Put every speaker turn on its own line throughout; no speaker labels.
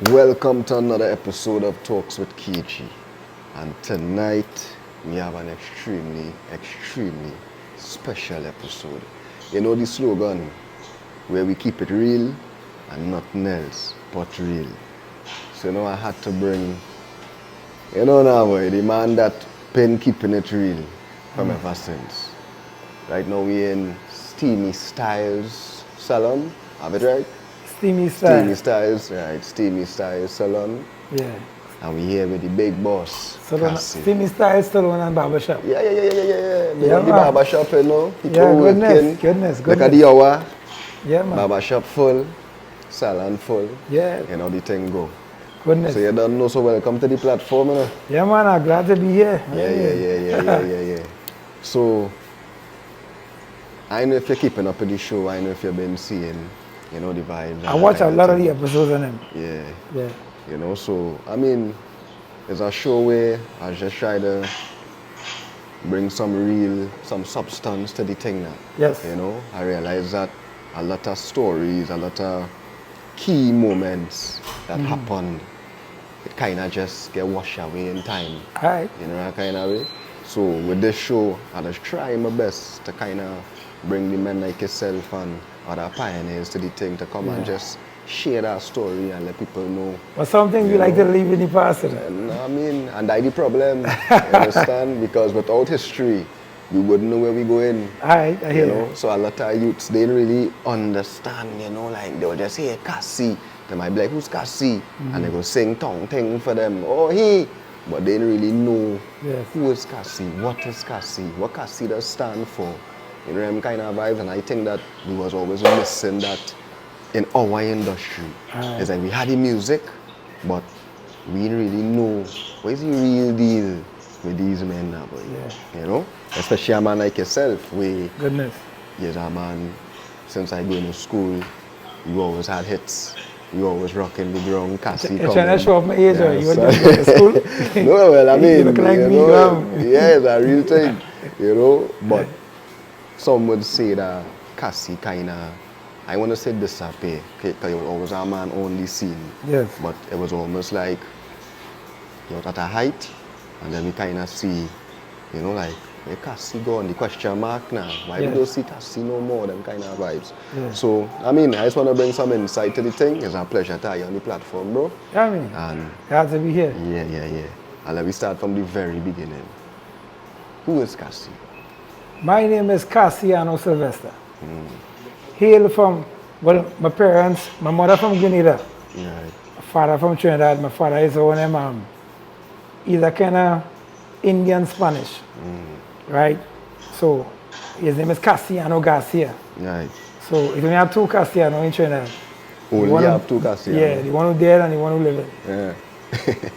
Welcome to another episode of Talks with KG. And tonight we have an extremely special episode. You know the slogan where we keep it real and nothing else but real. So I had to bring, now boy, the man that been keeping it real from ever since. Right now we in Steamy Styles Salon, have it right?
Steamy Styles,
right? Steamy Styles Salon.
Yeah.
And we here with the big boss, Cassie.
Steamy Styles Salon and Barbershop.
Yeah. They
Yeah,
got the
man.
barbershop, People
Yeah,
working.
goodness.
Look at the hour.
Yeah, man.
Barbershop full, salon full.
Yeah.
The thing go.
Goodness.
So you don't know, so welcome to the platform,
Yeah, man, I'm glad to be here.
Yeah. So, I know if you're keeping up with the show, I know if you've been seeing, the vibes.
I watch a lot of the episodes on them.
Yeah. So, it's a show where I just try to bring some substance to the thing now.
Yes.
I realize that a lot of stories, a lot of key moments that happened, it kind of just get washed away in time.
All right.
That kind of way. So with this show, I just try my best to kind of bring the men like yourself and other pioneers to the thing to come and just share that story and let people know.
But some things we like to leave in the past.
And that's the problem, you understand? Because without history, we wouldn't know where we going.
All right, I hear you.
So a lot of youths, they really understand, like they'll just hear Cassie. They might be like, who's Cassie? And they go sing tongue thing for them. Oh, he. But they don't really know who is Cassie, what is Cassie, what Cassie does stand for. Them kind of vibes, and I think that we was always missing that in our industry. It's like we had the music, but we didn't really know what is the real deal with these men now, boy.
Yeah.
Especially a man like yourself,
Goodness.
yes, a man, since I go into school, you always had hits. You always rocking the ground, Cassie.
You're trying to show off my age, or you want to go to school?
No, well,
You look like me,
yeah, it's a real thing, but some would say that Cassie kind of, I want to say disappear, because it was a man only scene.
Yes.
But it was almost like you're at a height, and then we kind of see, like, where Cassie gone, the question mark now. Why we don't see Cassie no more, them kind of vibes.
Yeah.
So, I just want to bring some insight to the thing. It's a pleasure to have you on the platform, bro.
Yeah,
And
glad to be here.
Yeah. And let me start from the very beginning. Who is Cassie?
My name is Cassiano Sylvester. Hail from, my parents, my mother from Grenada,
Right.
my father from Trinidad. My father is one of them, either kind of Indian Spanish, right? So his name is Cassiano Garcia.
Right.
So if you have two Cassiano in Trinidad.
Only have two Cassie.
Yeah, the one who dead and the one who living.
Yeah.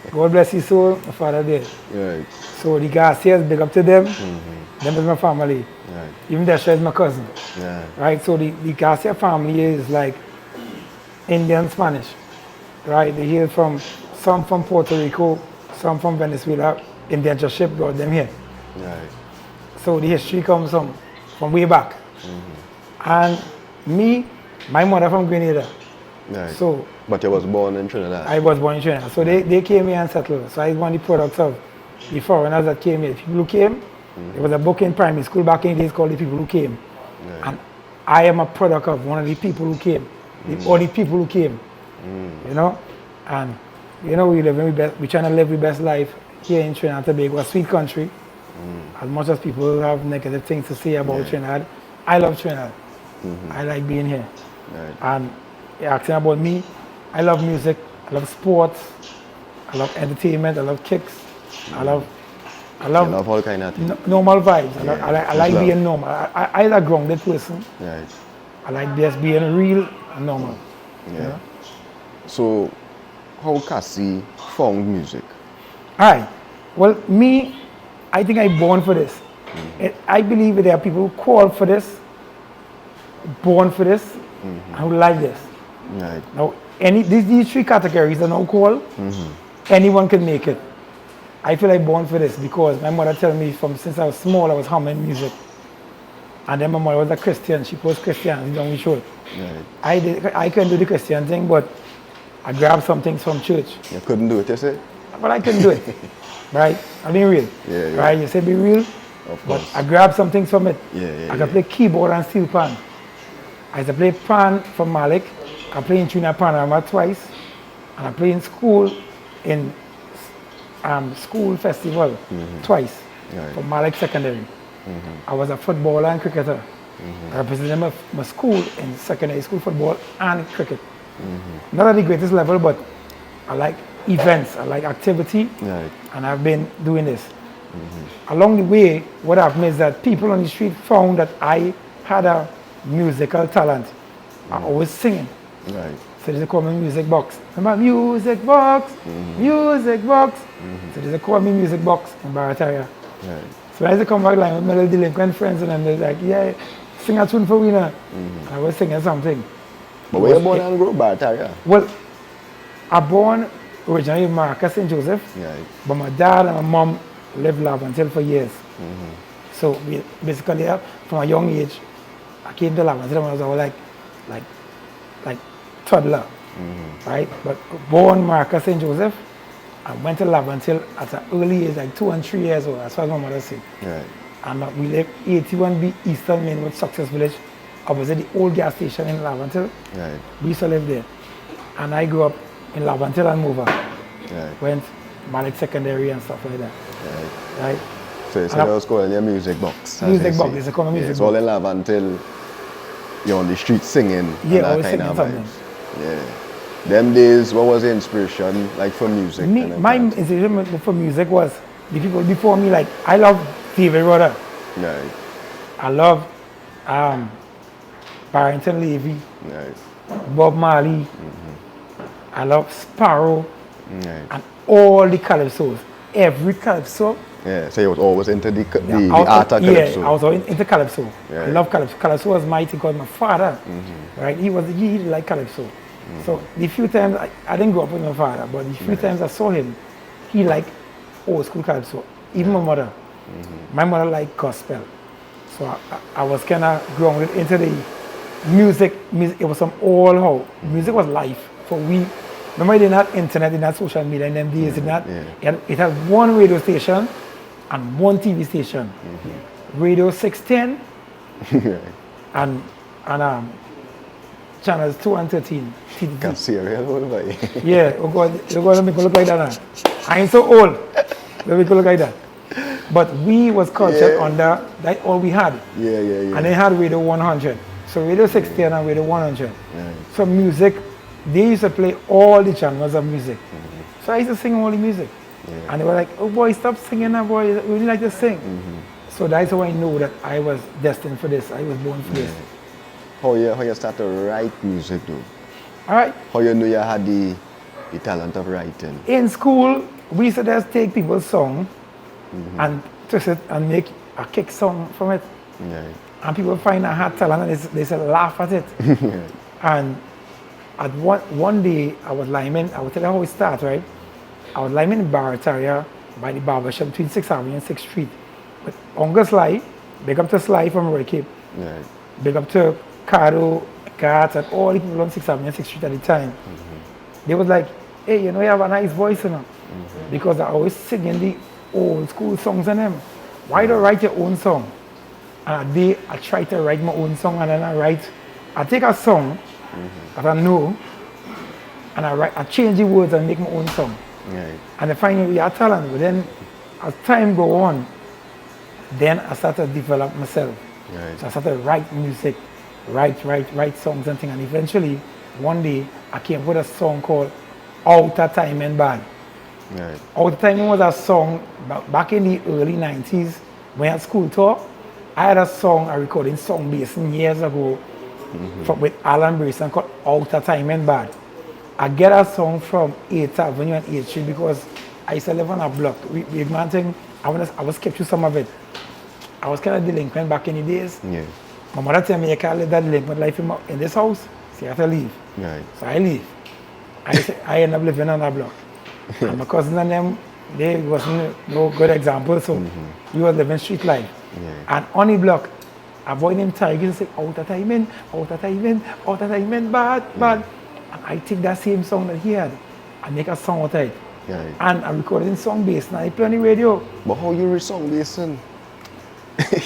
God bless his soul, my father dead.
Right.
So the Garcias, big up to them. Them is my family.
Right.
Even Desha is my cousin.
Yeah.
Right, so the Garcia family is like Indian Spanish, right? They hail from, some from Puerto Rico, some from Venezuela. Indentureship brought them here.
Right.
So the history comes from way back. And me, my mother from Grenada.
Right.
So
But you was born in Trinidad.
I was born in Trinidad. So they came here and settled. So I was one of the products of the foreigners that came here. People who came, there was a book in primary school back in the days called The People Who Came.
Right.
And I am a product of one of the people who came. All the people who came. And we trying to live the best life here in Trinidad and Tobago, a sweet country. As much as people have negative things to say about Trinidad, I love Trinidad. I like being here.
Right.
And you're asking about me, I love music, I love sports, I love entertainment, I love kicks, I love
I love all kind of things.
normal vibes.
Yeah,
I like
love.
being normal. I'm a grounded person.
Right.
I like just being real and normal.
Yeah. So, how Cassie found music?
Alright. Well, me, I think I'm born for this. I believe that there are people who call for this, born for this, and who like this.
Right.
Now, these three categories are now called. Anyone can make it. I feel like born for this because my mother told me since I was small I was humming music. And then my mother was a Christian. She was Christian, you know, we showed.
Right.
I couldn't do the Christian thing, but I grabbed some things from church.
You couldn't do it, you say?
But I couldn't do it. Right? I'm being real.
Yeah.
Right? You say be real.
Of
But
course.
I grabbed some things from it.
Yeah.
I could play keyboard and steel pan. I used to play pan from Malik. I played in Trinidad Panorama twice. And I played in school in school festival twice
Right.
for Malik Secondary. I was a footballer and cricketer. I represented my school in secondary school football and cricket. Not at the greatest level, but I like events, I like activity,
Right.
and I've been doing this. Along the way, what happened is that people on the street found that I had a musical talent. I always singing.
Right.
So they call me music box. Remember music box, music box. So they call me music box in Barataria.
Right.
So I used to come back like with my little delinquent friends and then they're like, yeah, sing a tune for we now. And I was singing something.
But where you born and grew up, Barataria?
Well, I born originally in Marcus, St. Joseph,
Right.
but my dad and my mom lived Laventille for years. So we basically, from a young age, I came to Laventille when I was like toddler, right? But born Marcus, St. Joseph, I went to Laventille at an early age, like 2 and 3 years old. That's what my mother said.
Right.
And we live 81B Eastern Mainwood Success Village, opposite the old gas station in Laventille.
Right.
We used to live there. And I grew up in Laventille and Mova.
Right.
Went Malik Secondary and stuff like that.
Right.
Right?
So they was calling your music box. as
Music
they
box,
say.
they call me music
It's all
box.
in love until you're on the street singing.
Yeah,
and that
always
kind
singing
of
something.
vibes. Yeah. Them days, what was the inspiration like for music?
Me,
and
my
that?
inspiration for music was the people before me. Like, I love David Rudder.
Right.
I love Barrington Levy,
Right.
Bob Marley. I love Sparrow
Right.
and all the calypsos. Every calypso.
Yeah. So you was always into the
I was-
art of calypso.
Yeah, I was always into calypso.
Yeah.
I love calypso. Calypso was my thing because my father, right? He liked calypso. So the few times I didn't grow up with my father, but the few times I saw him, he liked old school calypso. Even my mother. My mother liked gospel. So I was kind of grounded into the music. It was some all how music was life for we. Remember, it didn't have internet, it didn't have social media in them days. It had one radio station and one TV station. Radio 610 and channels 2 and 13.
Cassi, a real old boy.
Yeah, oh God, you're going to make me look like that now. I ain't so old. Let me look like that. But we was cultured under, that's all we had.
Yeah.
And they had Radio 100. So Radio 610 and Radio 100.
Right.
So music, they used to play all the channels of music. So I used to sing all the music. And they were like, oh boy, stop singing now, boy. We really like to sing. So that's how I know that I was destined for this. I was born for this.
How you start to write music though?
All right.
How you know you had the talent of writing?
In school, we used to just take people's song and twist it and make a kick song from it.
Right.
And people find I had talent and they said laugh at it. And at one day I was lineman, I will tell you how it started, right? I was lineman in Barataria by the barbershop between 6th Avenue and 6th Street. But Uncle Sly, big up to Sly from Red Cape,
Right.
big up to Caro, Kat, and all the people on 6th Avenue and 6th Street at the time. They was like, hey, you know, you have a nice voice, you know, because I always singing the old school songs on them. Why don't you write your own song? And a day I try to write my own song and then I take a song that I know and I change the words and make my own song.
Right.
And I find we are talent, but then as time go on, then I started to develop myself.
Right.
So I started to write music, write songs and things. And eventually, one day, I came up with a song called Outer Time and Bad.
Right.
Outer Time was a song back in the early 90s when I had school tour. I had a song, a recording song based years ago with Alan Brayson called Outer Time and Bad. I get a song from 8th Avenue and 8th Street because I used to live on a block. We man thing, I was kept you some of it. I was kind of delinquent back in the days.
Yeah.
My mother tell me you can't live that delinquent life in this house, so you have to leave.
Right.
So I leave. I end up living on a block. And my cousin and them, they wasn't no good example, so we were living street life.
Yeah.
And on the block, avoiding tigers say, outer time in, bad. And I take that same song that he had and make a song out of it.
Right.
And I recorded in song bass and I play on the radio.
But how you reach song basing?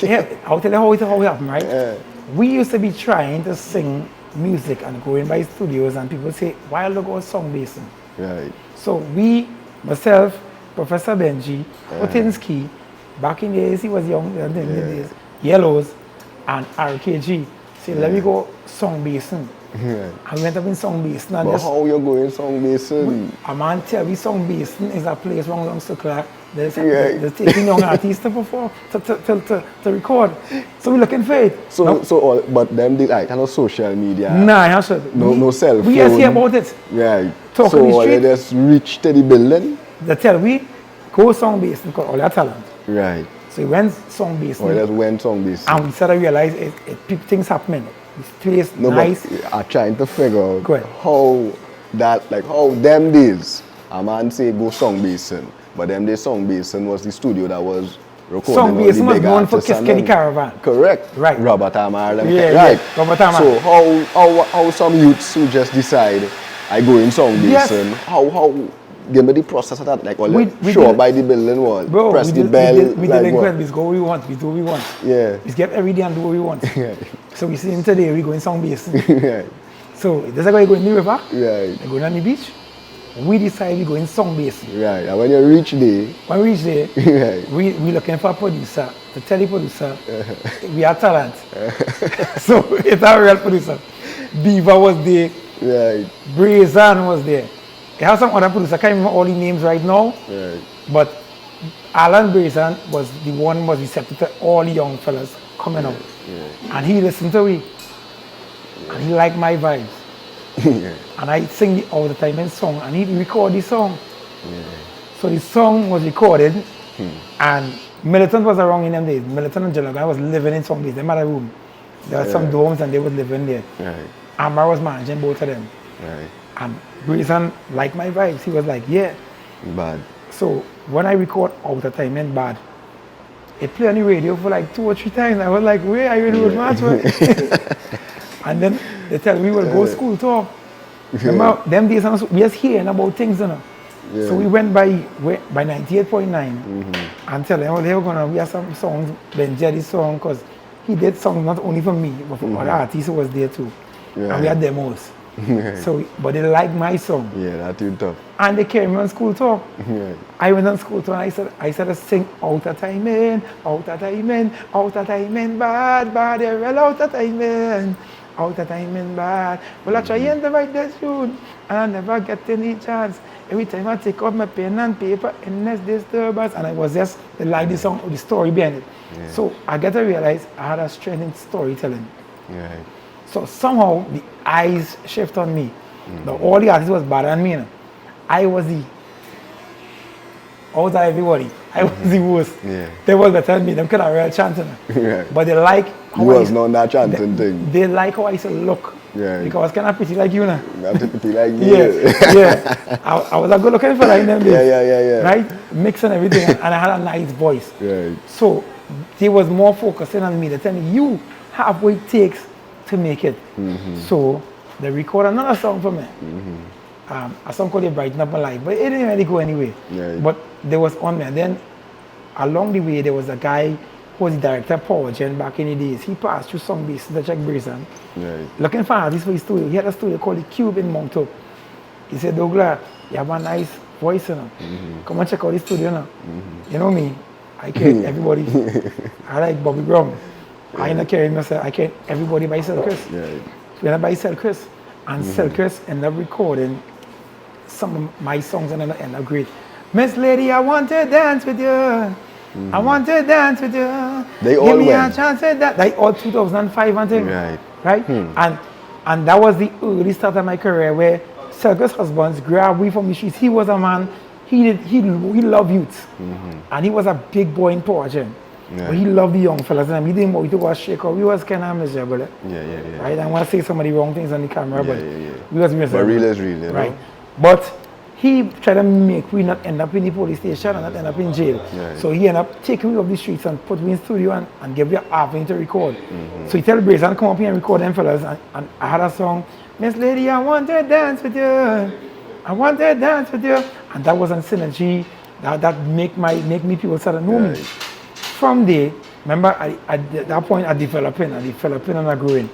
Yeah, I'll tell you how it happened, right?
Yeah.
We used to be trying to sing music and going by studios and people say, why look at song basing?
Right.
So we, myself, Professor Benji, Otinsky, back in the days he was young, in the days, Yellows and RKG, say let me go song basing.
Yeah.
I went up in song basing and
But how you going song basing?
a man tell me song basing is a place wrong along Circular. They're taking young artists to perform, to record. So we're looking for it.
So but them did like no social media.
Nah,
No cell phone.
We just hear about it.
Right.
Talk on the
so
street.
they just reach to the building.
They tell we go song basing because all your talent.
Right.
So we went song basing.
Or just went song basing.
And we started to realize things happening. This place
No,
nice.
but I'm trying to figure out
Go ahead.
how them days a man say go song basing, but them days song basing was the studio that was recording
Song
all the
basing was
big
known for
artists and
Cassi
them.
Caravan.
Correct.
Right.
Robert Amar. Them.
Yeah,
right.
yeah, Robert Amar.
So how some youths who just decide I go in song
Yes.
basing, how give me the process of that, like all
We
show
did-
up by the building wall,
Bro,
press
we
the bell,
did
like what?
we go what we want, we do what we want.
Yeah.
We get every day and do what we want.
Yeah.
So we see him today, we go in song basing.
Right.
So there's a guy going in the river,
Right.
they go down the beach. We decide we go in song basing.
Right. And when you reach there,
When we reach there,
right.
we looking for a producer, to tell the producer, we are talent. So it's a real producer. Beaver was there,
Right.
Brazan was there. It has some other producers, I can't remember all the names right now,
Right.
but Alan Brazan was the one was receptive to all the young fellas coming out.
Yeah.
And he listened to me. And he liked my vibes.
Yeah.
And I sing it all the time in song and he record the song.
Yeah.
So the song was recorded and Militant was around in them days. Militant and Jalaga was living in some days. They had a room. There were some dorms and they was living there.
Right.
Amar was managing both of them.
Right.
And Brazan liked my vibes. He was like, yeah.
Bad.
So when I record Out of Time and Bad, it played on the radio for like 2 or 3 times. I was like, where are you in the match? And then they tell me we will go school tour. Remember, them days we just hearing about things, you know.
Yeah.
So we went by 98.9 and tell them, well, we have some songs, Ben Jerry's song, because he did songs not only for me, but for other artists who was there too.
Yeah.
And we had demos. So, but they liked my song.
Yeah, that's too tough.
And they carried me on school tour.
Right.
I went on school tour and I started to sing out of time in, out of time in, out of time in, bad, bad, yeah, well, out of time in, out of time in, bad. Well, I try to write this tune and I never get any chance. Every time I take out my pen and paper, and there's disturbance, and I was just like the song, the story behind it.
Yeah.
So I got to realize I had a strength in storytelling.
Right.
So somehow the eyes shift on me. All the artists was better than me. You know. I was the out of everybody. I was the worst.
Yeah.
They was better than me. Them could have real chanting.
Right.
But they like how
You was not that chanting thing.
They like how I used to look.
Yeah.
Because I was kind of pretty like you now.
Not to be like me.
Yeah. I was a good looking fella in them days.
Yeah.
Right? Mixing everything. And I had a nice voice.
Right.
So they was more focusing on me. They tell me, you have what it takes to make it. So they record another song for me. A song called Brighten Up My Life. But it didn't really go anywhere.
Right.
But they was on me. And then along the way, there was a guy who was the director of Power Gen back in the days. He passed through some bases to check Brazan.
Right.
Looking for artists for his studio. He had a studio called The Cube in Mount Hope. He said, Douglas, you have a nice voice, you know. Come and check out the studio now. You know me, I carry everybody. I like Bobby Brown. I ain't not carrying myself, I carry everybody by Cell Chris.
Right.
So we had by Cell Chris. And Cell Chris ended up recording some of my songs and ended up great. Miss Lady, I want to dance with you. I want to dance with you.
They all
Give me
went.
a chance at that. Like all 2005 and things.
Right.
Right? And that was the early start of my career where Circus Husbands grabbed me from the streets. He was a man, he loved youth. And he was a big boy in Power Gen.
Yeah.
But he loved the young fellas and he didn't want to go shake up. We was kind of miserable.
Yeah.
Right? I don't want to say some of the wrong things on the camera, but
Yeah.
we was miserable.
But real is real, you know?
Right. But he tried to make we not end up in the police station and not end up in jail.
Right.
So he ended up taking me off the streets and put me in studio and give me an evening to record. So he tell Brazan come up here and record them fellas and I had a song Miss Lady, I want to dance with you. I want to dance with you. And that was on synergy. That make me people start to know me. From there, remember at that point I developing and I growing.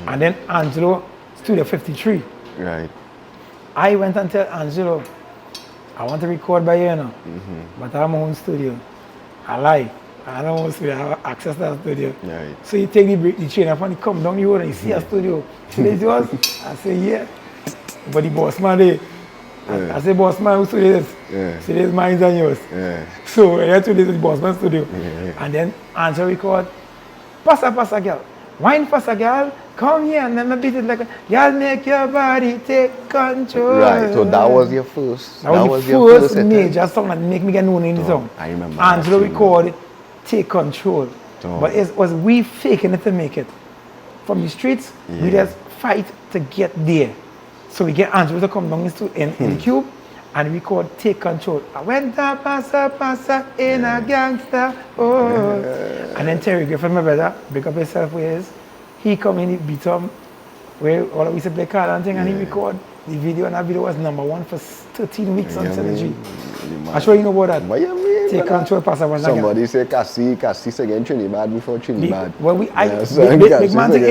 And then Angelo, Studio 53.
Right.
I went and tell Angelo, I want to record by you now, but I have my own studio. I lie. I don't want to have access to that studio.
Right.
So you take the train up and you come down the road and you see a studio. So they yours? I say, yeah. But the boss man there, I say, boss man, whose studio is this?
Yeah.
So there's mine and yours.
Yeah.
So I had to listen to the boss man studio.
Yeah.
And then Angelo record, passa girl. Wine passa girl, come here and then I beat it like a girl, make your body take control.
Right, so that was your first.
That was the
your
first major song that make me get known in the song.
I remember.
Angelo recorded Take Control. But it was we faking it to make it. From the streets, we just fight to get there. So we get Angelo to come down in the cube and record Take Control. I went up, passa in a gangster. Oh. And then Terry Griffin, my brother, break up himself with his. He come in, he beat him, where all we used to play card and thing, and he record the video, and that video was #1 for 13 weeks on Synergy. I'm sure you know about that.
What you mean?
Take Control, passa one
Somebody say Cassie again Trinidad before Trinidad.
Well, big man,
so
if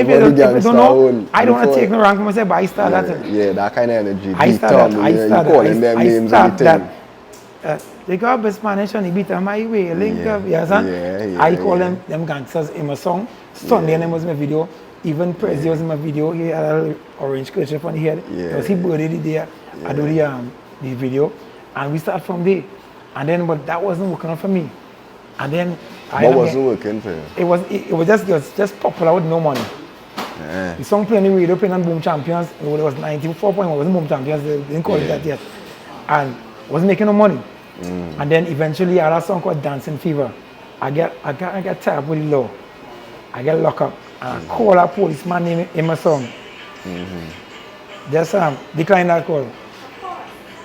you don't know, I don't want to take no rank for myself, but I start that.
Yeah, that kind of energy.
I start that. I start that. They got best Spanish and they beat them my way. Link up, yes, I call them gangsters in my song. Sunday name was my video. Even Prezi was in my video. He had a orange kerchief on his head. Because he birthday the day I do the video. And we start from there. And then, but that wasn't working out for me. And then
what wasn't working for you?
It was just popular with no money.
Yeah.
The song playing in the radio, playing on Boom Champions. It was 94.1. It wasn't Boom Champions. They didn't call it that yet. And wasn't making no money. And then eventually I had a song called Dancing Fever. I get tired with the law. I get locked up. And I call a policeman name in my song. Just decline that call.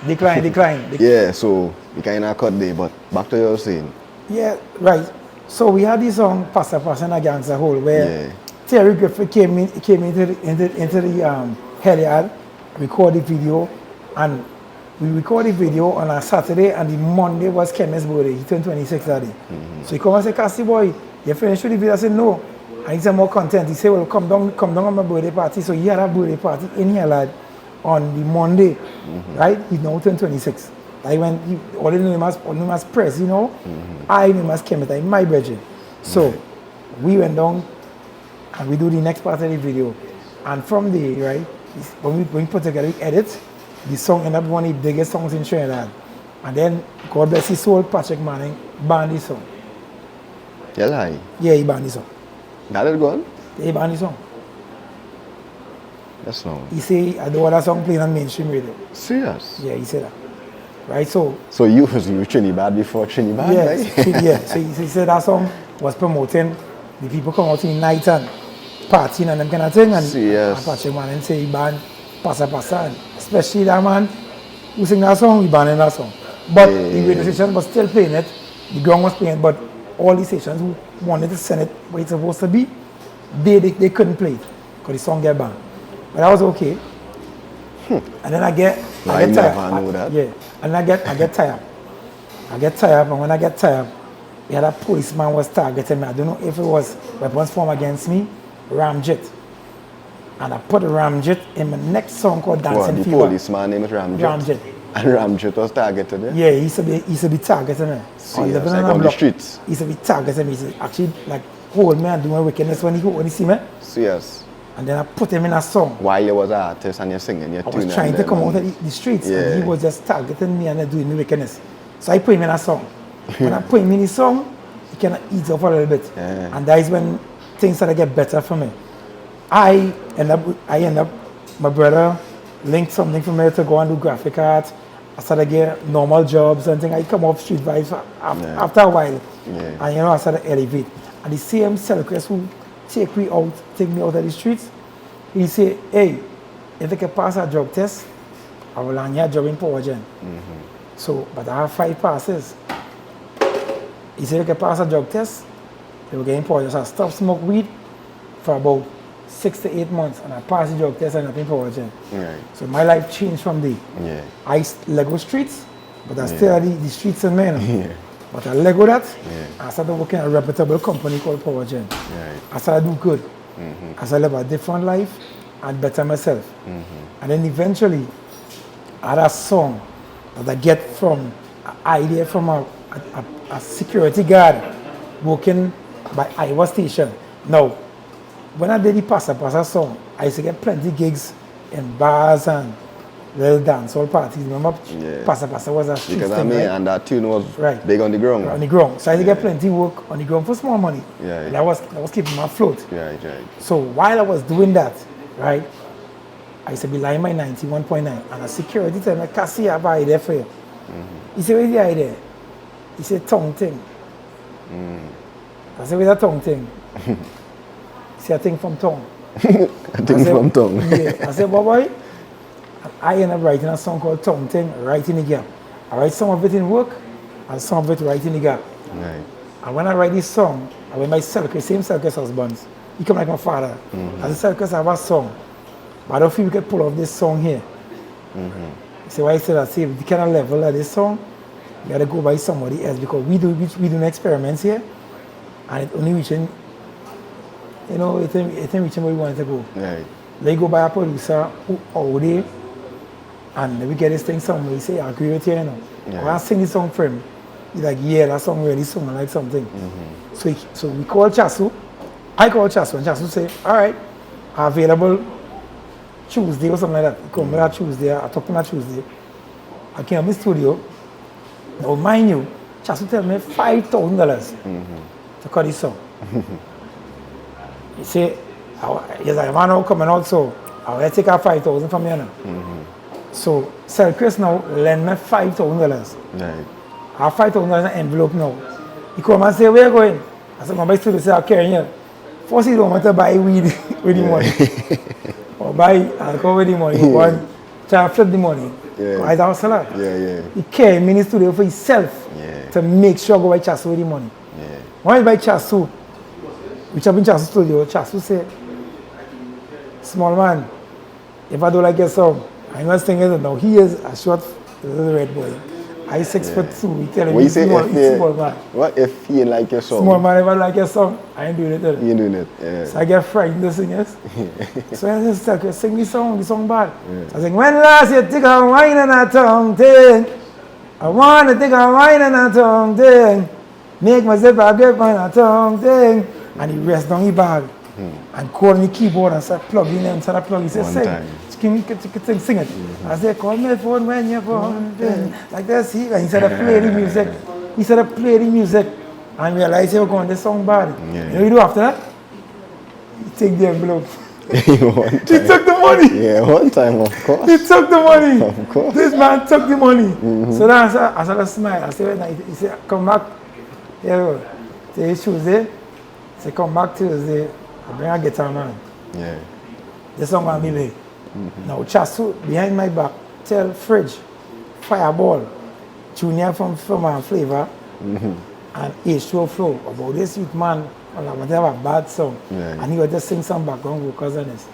Decline.
Yeah, so we kind of cut there, but back to your saying.
Yeah, right. So we had this song Passa in a Gangster Hole where Terry Griffith came into the Heliad, recorded video, and we recorded video on a Saturday, and the Monday was Kenneth's birthday. He turned 26 that day. So he come and say, Cassie boy, you finished with the video? I said, no. And he said, more content. He said, well, come down on my birthday party. So he had a birthday party in here, lad, on the Monday, right? He now turned 26. I went, all the name as press, you know. I name as Kenneth, I'm my budget. So we went down and we do the next part of the video. And from there, right, when we put together, we edit, the song ended up one of the biggest songs in Trinidad. And then, God bless his soul, Patrick Manning banned the song.
You lie?
Yeah, he banned the song.
That is gone?
Yeah, he banned the song.
That's no.
He said, I don't want that song playing on mainstream radio.
Serious?
Yeah, he said that. Right, so
you was Trinidad before Trinidad, right?
Yeah, so he said that song was promoting the people come out in night and partying and them kind of thing. And Patrick Manning say he banned Passa. And especially that man who sing that song, he banned that song. But the radio station was still playing it, the ground was playing, but all the stations who wanted to send it where it's supposed to be, they couldn't play it because the song get banned. But that was okay. And then I get tired. Yeah. And I get tired. And when I get tired, the other policeman was targeting me. I don't know if it was weapons formed against me, Ramjet. And I put Ramjet in my next song called Dancing Fever.
The policeman name is Ramjet. And Ramjet was targeted,
yeah? Yeah, he used to be targeting me.
On the streets.
He used to be targeting me. He used to actually like hold me and do my wickedness when he see me.
Yes.
And then I put him in a song.
While you was an artist and you're singing, I was
trying to come out of the streets, and he was just targeting me and doing me wickedness. So I put him in a song. When I put him in the song, he kind of eats off a little bit. And that is when things started to get better for me. I end up, my brother linked something for me to go and do graphic art. I started getting normal jobs and things. I come off street vibes after a while. And I started to elevate. And the same Celcrest who take me out of the streets, he say, hey, if you can pass a drug test, I will land your job in Power Gen. So, but I have 5 passes. He said, if you can pass a drug test, they will get in Power Gen. So I stopped smoke weed for about 6 to 8 months and I passed the drug test and nothing for watching.
Right.
So my life changed from there.
Yeah.
I Lego streets, but I still had the streets in me.
Yeah.
But I Lego that.
Yeah.
I started working at a reputable company called Power Gen.
Right.
I started do good. I started live a different life and better myself. And then eventually, I had a song that I get from an idea from a security guard working by Iowa Station. Now, when I did the Pasa Pasa song, I used to get plenty gigs in bars and little dancehall parties. Remember,
Yeah.
Pasa Pasa was a street
Because I
thing,
mean,
right?
and that tune was
Right.
big on the ground.
On the ground. So I used to get plenty work on the ground for small money.
Yeah.
And that was keeping me afloat.
Right, right.
So while I was doing that, right, I used to be lying my 91.9 and a security tell me, Cassie, I have an idea for you. He said, where's the idea? He said, tongue thing. I said, where's that tongue thing? He said, a thing from tongue.
I think from tongue.
Yeah. I said, boy, and I ended up writing a song called Tongue Thing, Right in the Gap. I write some of it in work and some of it right in the gap.
Right.
And when I write this song, I went my circus, same circus husbands. He come like my father. As a circus, I have a song. But I don't feel we can pull off this song here. You see why I said that? See, the kind of level of this song, you gotta go by somebody else because we do experiments here, and it only reaching, you know, it ain't reaching where we want it to go.
Right.
They go by a producer who already, and then we get this thing somewhere. He say, I agree with you, you know.
Yeah.
When I sing this song for him, he's like, yeah, that song really sound like something. So we call Chasu. I call Chasu, and Chasu say, all right, available Tuesday or something like that. He come that Tuesday, I talk to him that Tuesday. I came to my studio. Now, mind you, Chasu tell me $5,000 to cut this song. He say, yes, I'm now coming out, so I will take out 5,000 from you now. So, Sir Chris now lend me $5,000.
Right.
I have $5,000 in an envelope now. He come and say, where you going? I said, my studio say, I'm carrying you. First, he don't want to buy weed with the money. Or buy alcohol with the money. He want to flip the money.
Yeah.
I don't sell it.
Yeah.
He carry me in the studio for himself to make sure I go buy Chasu with the money.
Yeah.
When I buy Chasu, which up in Chasu studio, Chasu say, small man, if I don't like your song, I must think it now. He is a short little red boy. I 6'2". He telling
What
me
you say
he's small man.
What if he ain't like your song?
Small man, if I like your song, I ain't doing it.
You ain't doing it. Yeah.
So I get frightened to sing it. So I just sing the song bad. So I sing, when last you take a wine and a tongue thing, I want to take a wine and a tongue thing, make myself a grip and a tongue thing. And he rests down his bag and call on the keyboard and start plugging them. So I plug, he said, sing it. I said, call me phone when you're phone. Like this, and he said, play the music. He said, play the music. And realized he was going this song bad.
Yeah.
You know what you do after that? You take the envelope.
He
He took the money.
Yeah, one time, of course.
He took the money.
Of course.
This man took the money. So then I started smile. I said, he said, come back. Yeah, say Tuesday. He said, come back Tuesday. I bring a guitar man.
Yeah.
This song will be made. Now Chasu behind my back tell Fridge, Fireball, Junior from Flavor, and H2O Flow about this youth man. Well, I want to have a bad song, and he would just sing some background vocals on this.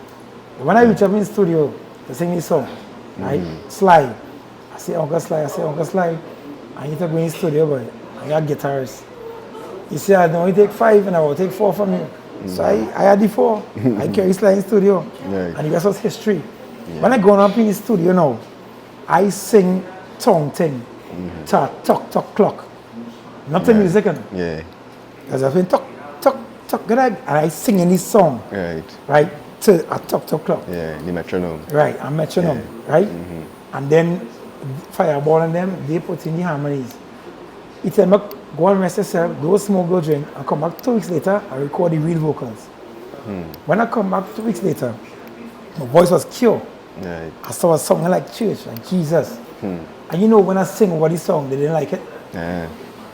When I reach up in the studio to sing this song, right? Slide. I say Uncle Slide, and he took me in the studio, but I got guitarist. He said, no, you take 5 and I will take 4 from you. So I had the 4. I carry Slide in the studio, and the rest was history. When I go up in the studio now, I sing tongue thing, talk clock, not the music.
Yeah.
Because I've been talk, and I sing in this song, right, to a talk clock.
Yeah, the metronome.
Right, a metronome, right? And then Fireball and them, they put in the harmonies. It tell me, go and rest yourself, go smoke, go drink, and come back 2 weeks later and record the real vocals. When I come back 2 weeks later, my voice was cured.
Right.
I started singing like church, like Jesus. And you know, when I sing over the song, they didn't like it.
Yeah.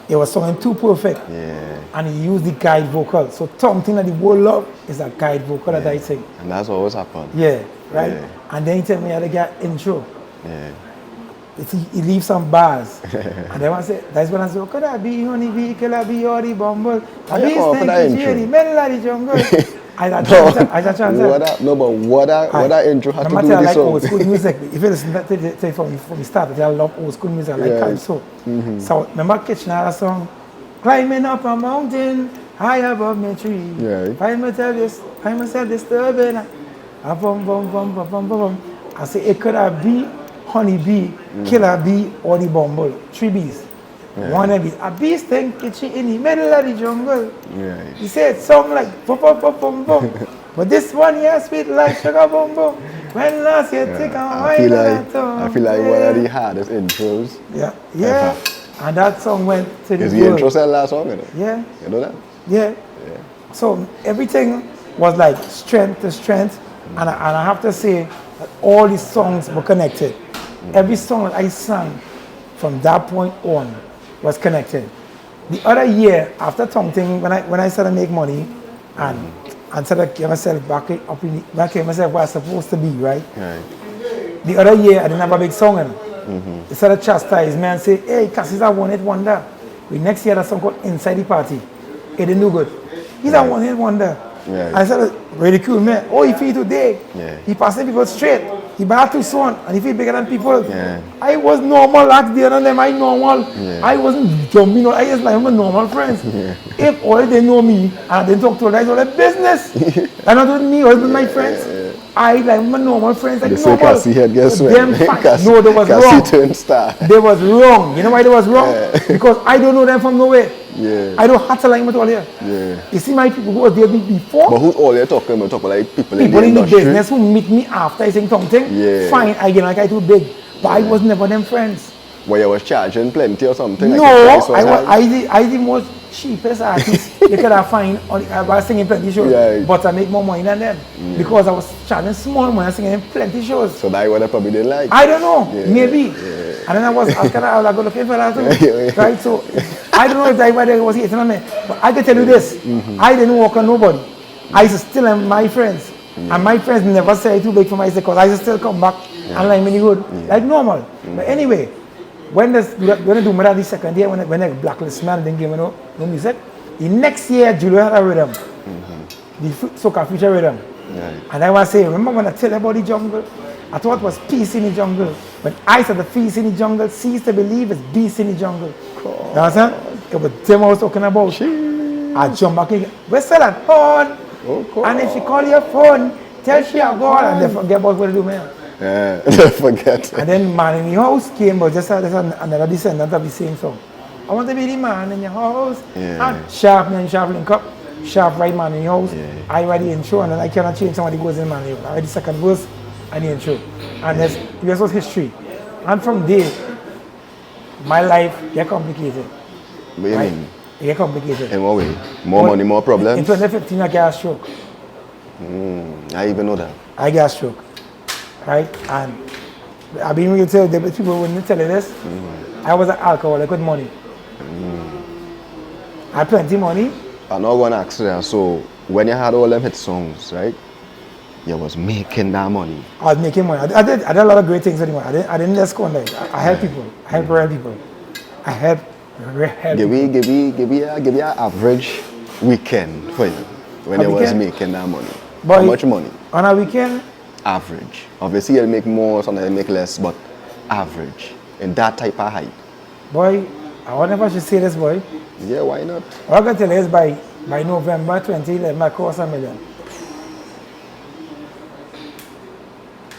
It was singing too perfect.
Yeah.
And he used the guide vocal. So something that the world love is a guide vocal that I sing.
And that's what always happened.
Yeah, right?
Yeah.
And then he tell me how to get intro.
Yeah.
He leaves some bars. And then I say, that's when I say, could I be honey bee, could I be all the bumble? I be
come up with that
stinky
intro?
shady, middle of the jungle. I chance.
What that intro had to do with the
like
song?
old school music. If you listen to from the start, I love old school music. I like calypso. So remember Kitchen had a song, climbing up a mountain high above my tree.
Yeah.
Find myself disturbing. Bum, bum, bum, bum, bum, bum. I say it could have bee, honey bee, killer bee, or the bumble. 3 bees. One of these. A bee think it's in the middle of the jungle.
Yeah.
He said song like bum bum bum bum bum. But this one here sweet like sugar bum bum. When last you take a
I feel like one of the hardest intros.
Yeah. And that song went to the
Is
world.
the intro the last song, you know?
Yeah.
You know that?
Yeah. So everything was like strength to strength. And I have to say that all these songs were connected. Every song that I sang from that point on was connected. The other year, after something, when I started to make money and started to get myself back up in back in myself where I was supposed to be, right? The other year, I didn't have a big song in. They started to chastise me and say, hey, Cassie's a one-hit wonder. The next year, that song called Inside the Party. It didn't do good. He's a one-hit wonder. I started ridicule me. Oh, he feel today. He passing people straight. He bad too soon and he feel bigger than people. I was normal like the other them. I normal. I wasn't jumping. I just like my normal friends. If all they know me and I didn't talk to them, it's all their business. And not with me, all with my friends. I like my normal friends like normal.
Cassie had guess what?
No, they was
Cassie
wrong.
turned star.
They was wrong. You know why they was wrong? Because I don't know them from nowhere. I don't have to like them at all here. You see my people who was there before.
But who's all they talking about? Talking like people
in the
industry.
Business who meet me after I sing something. Fine, I get like I too big. But I was never them friends.
Where you was charging plenty or something?
No, I the most cheapest artist you could have find. I was singing plenty shows, but I make more money than them because I was charging small money, singing plenty shows.
So that's what I probably didn't like.
I don't know, maybe. And then I was looking for that too, right? So I don't know if that's why they was hating on me, but I can tell you this: I didn't walk on nobody. I still am my friends, and my friends never say too big for myself because I still come back and like many good, like normal. But anyway. When they do the second year, when they blacklist man didn't give me no music, the next year Julio had a rhythm, the soca future rhythm. And I was saying, remember when I tell you about the jungle? I thought it was peace in the jungle. When I said the peace in the jungle, cease to believe it's beast in the jungle. You understand? It was them I was talking about. I jump back in, we sell that phone. And if she call your phone, tell she a God and they forget about what to do, man.
Don't forget.
And then man in the house came, but just another descendant of the same song. I want to be the man in your house. And sharp link up. Sharp right man in the house. I write the intro and then I cannot change somebody goes in man. I write the second verse and the intro. And this was history. And from there, my life get complicated.
What do you mean?
It get complicated.
In what way? More money, more problems?
In 2015 I got a stroke.
I even know that.
I got a stroke. Right? And I've been real tell the people wouldn't tell you this. I was an alcoholic with money. I had plenty of money.
I'm not going to ask you, so when you had all them hit songs, right? You was making that money.
I was making money. I did a lot of great things with money. I didn't just squander it. I help people. I help real people. I help people.
Give me an average weekend for you when you was making that money.
Boy,
how much money?
On a weekend?
Average. Obviously you'll make more, sometimes you'll make less, but average. In that type of height.
Boy, I wonder if I should say this, boy.
Yeah, why not?
What I'm going to tell you is by November 2011, I crossed $1 million.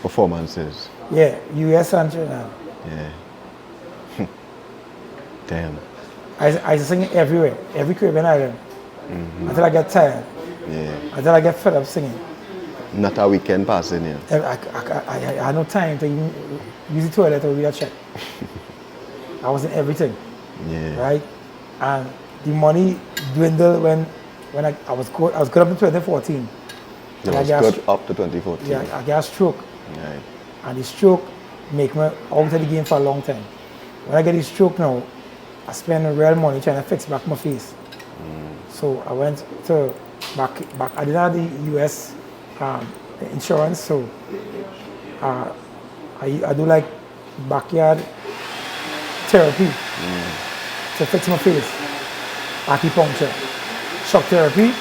Performances.
Yeah, US and China.
Yeah. Damn.
I sing it everywhere, every Caribbean island. Until I get tired.
Yeah.
Until I get fed up singing.
Not a weekend passing here.
I had no time to even use the toilet or read a check. I was in everything.
Yeah.
Right? And the money dwindled when I was good up to 2014.
You was good up to 2014.
Yeah, I got a stroke.
Right.
And the stroke make me out of the game for a long time. When I get the stroke now, I spend real money trying to fix back my face. So I went to back. I didn't have the US insurance, so I do like backyard therapy to fix my face. Acupuncture, shock therapy,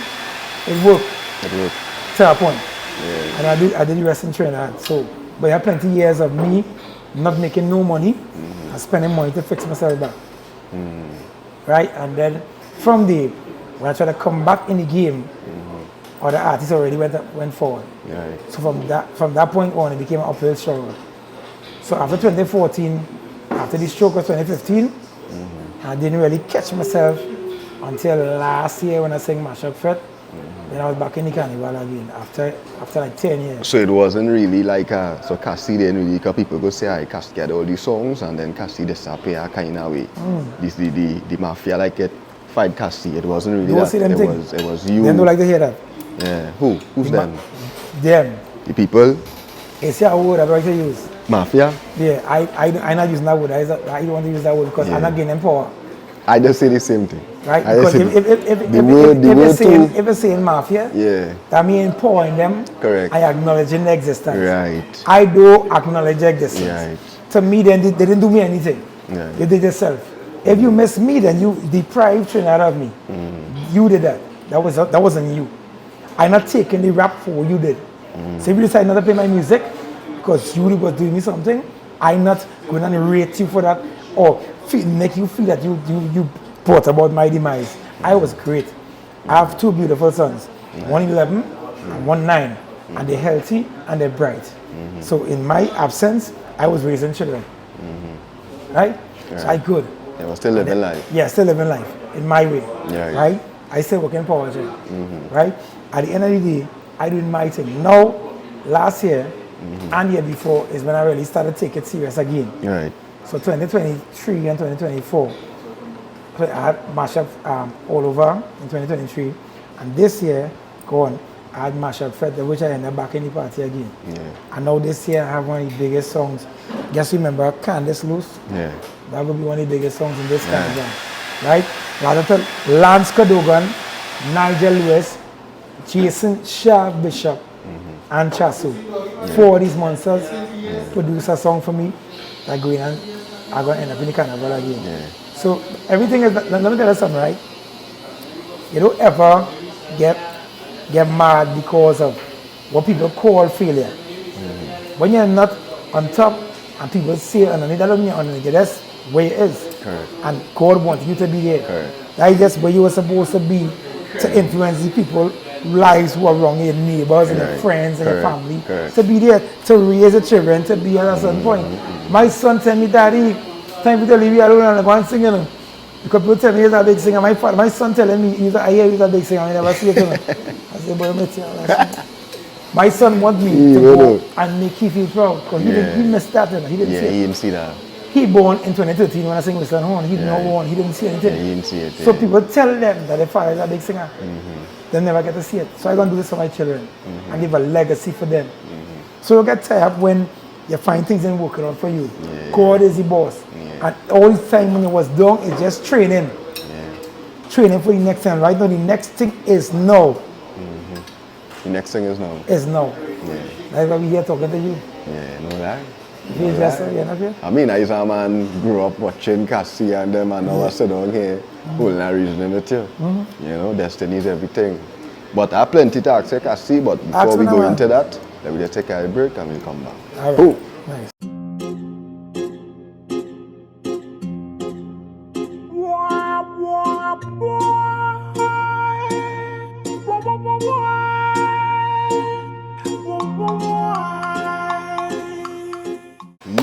it worked. to a point.
Yeah.
And I did the rest in Trinidad. So, but I had plenty years of me not making no money and spending money to fix myself back. Right? And then from there, when I tried to come back in the game, other artists already went forward.
Right.
So from that point on, it became an uphill struggle. So after 2014, after the stroke of 2015, I didn't really catch myself until last year when I sang Mashup Fete. Then I was back in the carnival again after like 10 years.
So it wasn't really like so Cassie didn't really, because people go say, Cassie get all these songs and then Cassie disappear kind of way. The mafia like it fight Cassie. It wasn't really
Don't
that.
see them
It was you.
They don't like to hear that.
Yeah. Who's them?
Them.
The people?
It's a word I don't like to use.
Mafia?
Yeah, I'm not using that word. I don't want to use that word because I'm not getting them power.
I just say the same thing.
Right?
I
Because
just say
if it's saying mafia,
yeah.
that means empowering them.
Correct.
I acknowledging their existence.
Right.
I do acknowledge their existence.
Right.
To me, then they didn't do me anything.
Yeah.
They did themselves. If you miss me, then you deprived Trinidad of me. You did that. That wasn't you. I'm not taking the rap for what you did. So if you decide not to play my music because you was doing me something, I'm not going to rate you for that or make you feel that you brought about my demise. I was great. I have two beautiful sons, one 11 and one 9, and they're healthy and they're bright. So in my absence, I was raising children. Right? So I could.
They were still living life.
Yeah, still living life in my way.
Yeah,
right? I still work in power gen. Right? At the end of the day, I doing my thing. Now, last year and year before is when I really started to take it serious again.
Right.
So 2023 and 2024, I had Mashup all over in 2023. And this year, I had Mashup Fete, which I ended up back in the party again.
Yeah.
And now this year, I have one of the biggest songs. Just remember Candace Loose?
Yeah.
That will be one of the biggest songs in this carnival. Right? Lance Cadogan, Nigel Lewis, Jason Sharp Bishop, and Chasu. 4 of these monsters produce a song for me. I'm going to end up in the carnival again.
Yeah.
So everything is, let me tell you something, right? You don't ever get mad because of what people call failure. When you're not on top and people say underneath, that doesn't mean underneath. That's where it is.
Correct.
And God wants you to be there.
Correct.
That's just where you were supposed to be to influence the people lives who are wrong, your neighbors and your friends and your family. To be there, to raise the children, to be at a certain point. My son tell me, Daddy, time to leave you alone and go and sing, you know. Because people tell me he's a big singer. My son telling me, I hear he's a big singer, I never see it, you know. I say, boy, my son want me to go and make him feel proud because he missed that, you know. He didn't see it.
He didn't see that.
He born in 2013 when I sang Mr. Horn. He didn't know one. He didn't see anything.
Yeah, he didn't see it.
So people tell them that their father is a big singer. They never get to see it. So I'm going to do this for my children and leave a legacy for them. So you get tired up when you find things ain't working out for you. God is the boss. And all the time when you was down, it's just training. Training for the next time. Right now, the next thing is now.
The next thing is now.
Is now. That's why we're here talking to you.
Yeah, you know that?
I
mean, I saw a man grew up watching Cassie and them, and now I sit down here holding a reasoning with you. You know, destiny is everything. But I have plenty to ask you, Cassie, but before we go into that, let me just take a break and we'll come back.
All right. Nice.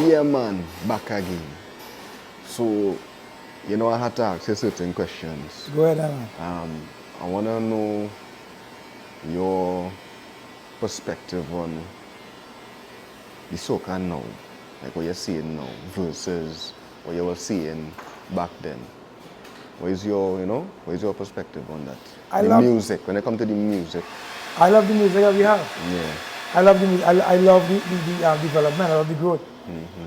Yeah, man, back again. So, you know, I had to ask you certain questions.
Go ahead, man.
I want to know your perspective on the soca now, like what you're seeing now versus what you were seeing back then. What is your, what is your perspective on that? Music, when it comes to the music.
I love the music that we have.
Yeah.
I love the music. I love the development. I love the growth.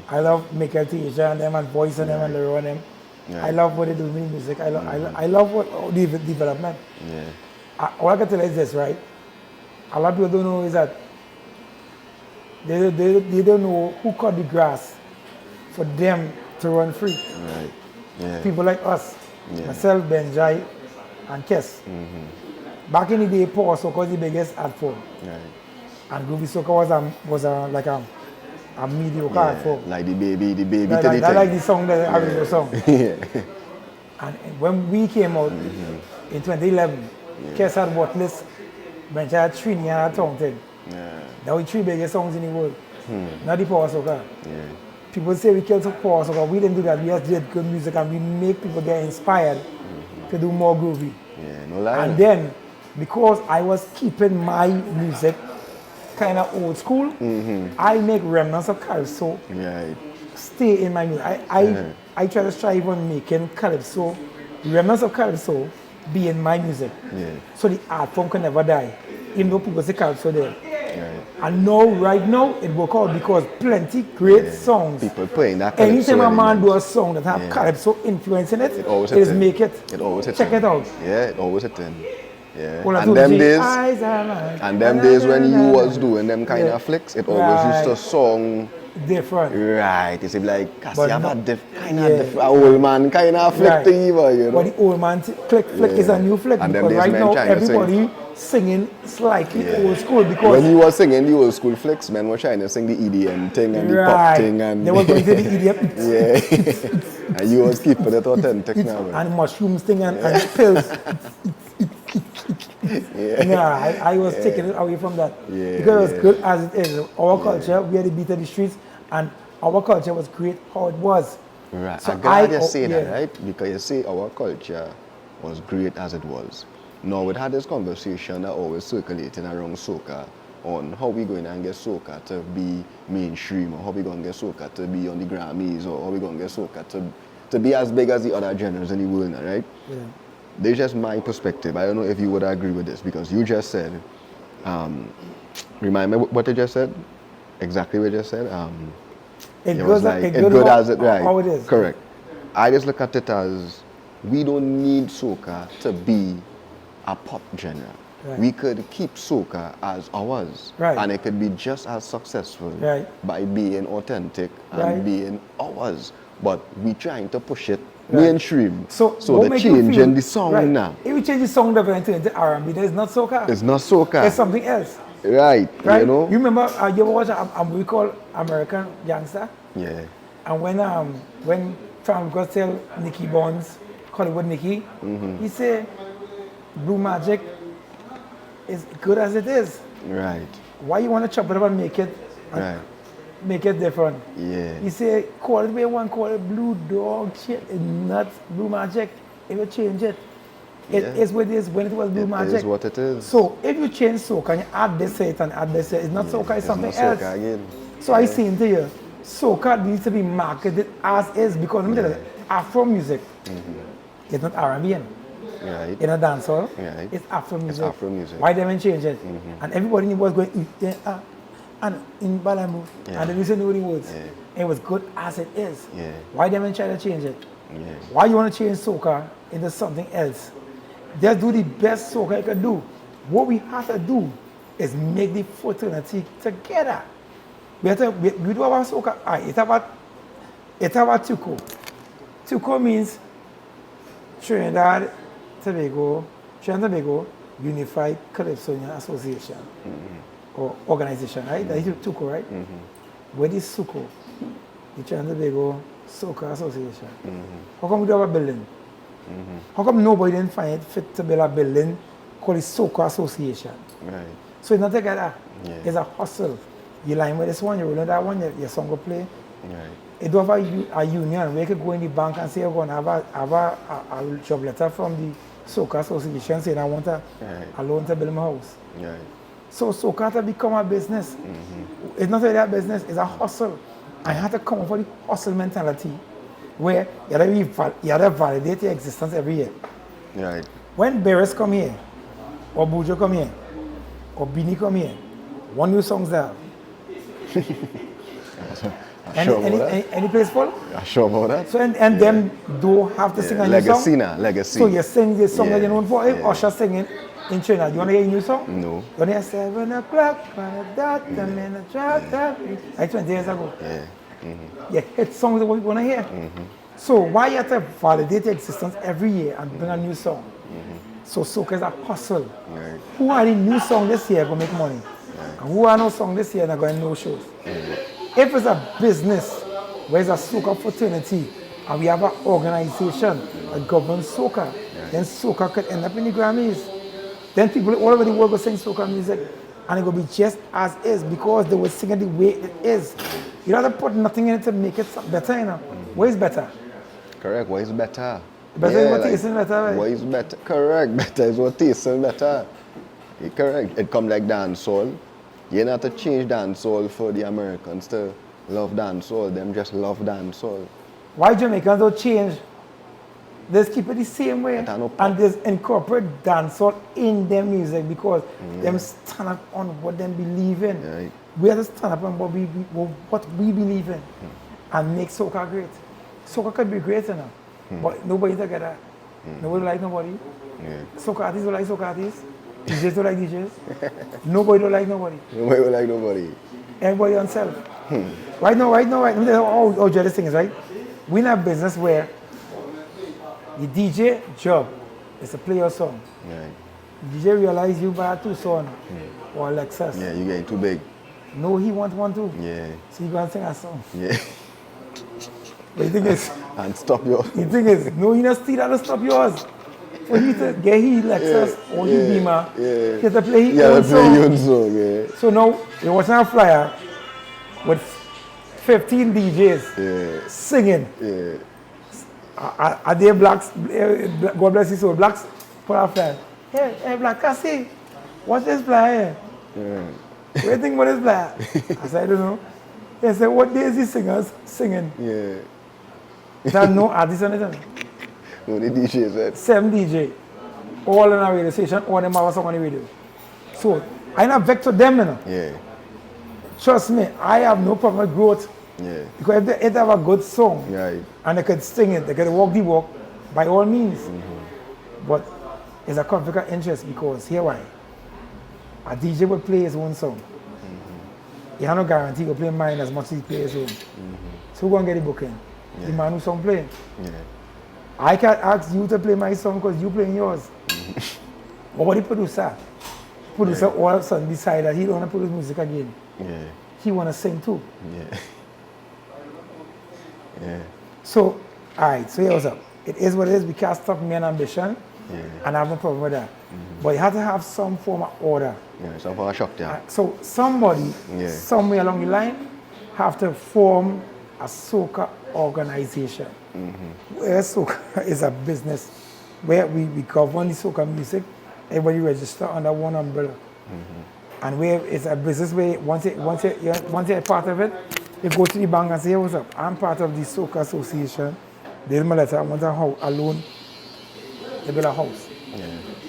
I love Michael Teja and them and Voice and them and Leroy and them. Yeah. I love what they do with music. I love what the development. Yeah. All I can tell you is this, right? A lot of people don't know is that they don't know who cut the grass for them to run free. Right. Yeah. People like us, myself, Benjai, and Cassie. back in the day, power soca was the biggest art form.
Right.
And groovy soca was like a mediocre art form.
Like the baby
Like,
to the
like, I
thing.
like the song that I the song.
Yeah.
And when we came out in 2011, Cassi had what list? Bench had Trini and Taunted.
Yeah.
That were the three biggest songs in the world. Not the power soca.
Yeah.
People say we killed power soca. We didn't do that. We just did good music and we make people get inspired to do more groovy.
Yeah, no lie.
And then, because I was keeping my music kind of old school, I make remnants of calypso
Right.
stay in my music. I try to strive on making calypso, remnants of calypso, be in my music.
Yeah.
So the art form can never die, even though people say calypso there.
Right.
And now, right now, it work out because plenty great songs.
People playing that calypso.
Anytime a man
element.
do a song that have calypso influence in it,
It always
is
hit in.
make it.
It always hit
Check
in.
it out.
Yeah, it always hit in. Yeah.
All I
And
do
them
is
days,
eyes are mine.
and them days when you was doing them kind of flicks, it always used to
Right.
song.
Different.
Right, it's like Cassie
But
have a
not-
kind of different old man kind of flick
Right.
thing, you know.
But the old man flick is a new flick
And them
because
days
right
men
now
trying to sing.
everybody singing slightly old school
When
because
you were singing the old school flicks, men were trying to sing the EDM thing and the pop thing and
they were going to the EDM
yeah, and you was keeping it authentic now. Man.
and mushrooms thing and pills. I was taking it away from that because it's good as it is. Our culture, we are the beat of the streets, and our culture was great how it was.
Right,
So
I'm glad you
I-
say that,
yeah.
right? Because you see, our culture was great as it was. Now, we had this conversation that always circulating around soca on how we going to get soca to be mainstream, or how we going to get soca to be on the Grammys, or how we going to get soca to be as big as the other genres in the world, now, right?
Yeah.
This is just my perspective. I don't know if you would agree with this, because you just said, remind me what you just said? Exactly what you just said?
It
It
goes
was
like,
like,
it
it
goes
good
how,
as it, right?
how it is.
Correct. I just look at it as, we don't need soca to be a pop genre.
Right.
We could keep soca as ours.
Right.
And it could be just as successful
Right.
by being authentic and
Right.
being ours. But we trying to push it
Right.
mainstream.
So what
the
make you
change
feel-
in the song
right.
now.
If you change the song development into R&B, that is not soca.
It's not soca.
It's something else.
Right.
Right?
You know?
You remember you ever watch a movie called American Gangster?
Yeah.
And when Frank Lucas tell Nicky Bonds, Hollywood Nicky, he say, Blue Magic is good as it is.
Right.
Why you want to chop it up and make it
Right.
make it different?
Yeah.
He say, call it way one, call it Blue Dog shit. It's not Blue Magic. It will change it. It
Yeah.
is what it is when it was Blue
It
Magic.
is what it is.
So if you change soca and you add this to it and add this to it, it's not soca, it's something
not
else.
soca again.
So I saying to you, soca needs to be marketed as is because let me tell you, Afro music is not R&B,
Right.
it's not dancehall,
Right.
it's Afro music.
Afro music.
Why they haven't changed it? And everybody in the was going, and in Balamu,
Yeah.
and they didn't know the words.
Yeah.
It was good as it is.
Yeah.
Why they haven't tried to change it?
Yeah.
Why you want to change soca into something else? Just do the best soca you can do. What we have to do is make the fraternity together. We do our soca. It's about Tuco. Tuco means Trinidad Tobago Unified Calypsonian Association or organization, right? That is Tuco, right? Where is Suco? The Trinidad Tobago Soca Association. How come we do have a building? How come nobody didn't find it fit to build a building called the Soca Association?
Right.
So it's not together.
Yeah.
It's a hustle. You line with this one, you roll on that one, your song will play.
Right.
It do have a union where you could go in the bank and say, you're going to have a job letter from the Soca Association saying I want a loan to build my house.
Right.
So Soca to become a business. It's not really a business, it's a hustle. I had to come up with the hustle mentality where you have to validate your existence every year.
Right.
When Beres come here, or Bujo come here, or Bini come here, one new song's there. Any place full?
Are sure about that?
So and them do have to sing a new
Legacy
song.
now, legacy.
So you sing the song that you're known for. If
Yeah.
Usher singing in Trinidad, you want to hear a new song?
No.
You want to hear 7 o'clock, on a dot, I'm in a trap, like 20 years ago.
Yeah.
Yeah, hit songs that we want to hear. So why you have to validate your existence every year and bring a new song? So soca is a hustle.
Right.
Who are the new song this year going to make money?
Right.
And who are no song this year that going to no shows? If it's a business, where it's a soca fraternity, and we have an organization that governs soca, then soca could end up in the Grammys. Then people all over the world will sing soca music, and it will be just as is because they will sing it the way it is. You don't have to put nothing in it to make it better, you know. Where is better?
Correct. What is better?
Better is what tasting better, right?
What is better? Correct. Better is what tasting better. You're correct. It come like dancehall. You don't have to change dancehall for the Americans to love dancehall. Them just love dancehall.
Why Jamaicans don't change? They just keep it the same way
No
and just incorporate dancehall in their music because them stand up on what them believe in.
Right.
We have to stand up on what we believe in and make soca great. Soca could be great enough, but nobody together. Nobody like nobody.
Yeah.
Soca artists don't like soca artists. DJs don't like DJs. Nobody don't like nobody.
Nobody will like nobody.
Everybody on self. Right now. How jealous thing is, right? We in a business where the DJ job is to play your song.
Right.
The DJ realize you buy 2 songs or Lexus.
Yeah, you getting too big.
No, he want one too.
Yeah.
So you gonna sing a song.
Yeah.
But the thing is,
And stop your.
no, he not steal that to stop yours. For you to get he Lexus or he Beamer, you have to play his own song.
Your own song, yeah.
So now you're watching a flyer with 15 DJs singing.
Yeah.
Are they blacks? God bless his soul. Blacks put out flyer. Hey, Black Cassie, what's this flyer?
Yeah.
What do you think about this flyer? I said, I don't know. They said, what day is these singers singing?
Yeah.
There's no artist on it.
Only DJ said.
7 DJ. All on a radio station, all them have a song on the radio. So, I not vector them, you know.
Yeah.
Trust me, I have no problem with growth.
Yeah.
Because if they have a good song,
Right.
and they could sing it, they could walk the walk, by all means. But it's a conflict of interest because here why? A DJ will play his own song. He has no guarantee he'll play mine as much as he plays his own. So who's going to get the booking? The man who's song playing.
Yeah.
I can't ask you to play my song because you playing yours. But what the producer? Producer all of a sudden decide that he don't want to produce music again.
Yeah.
He want to sing too.
Yeah. Yeah.
So, alright, so here's up. It is what it is. We can't stop me and ambition. And I have no problem with that. But you have to have some form of order.
Yeah. So for a shock there.
So somebody, somewhere along the line, have to form a soca organization. Where soca is a business, where we govern the soca music, everybody register under one umbrella. And where it's a business where once you're part of it, you go to the bank and say, hey, what's up? I'm part of the soca association. There's my letter, I want a house, a loan. They build a house.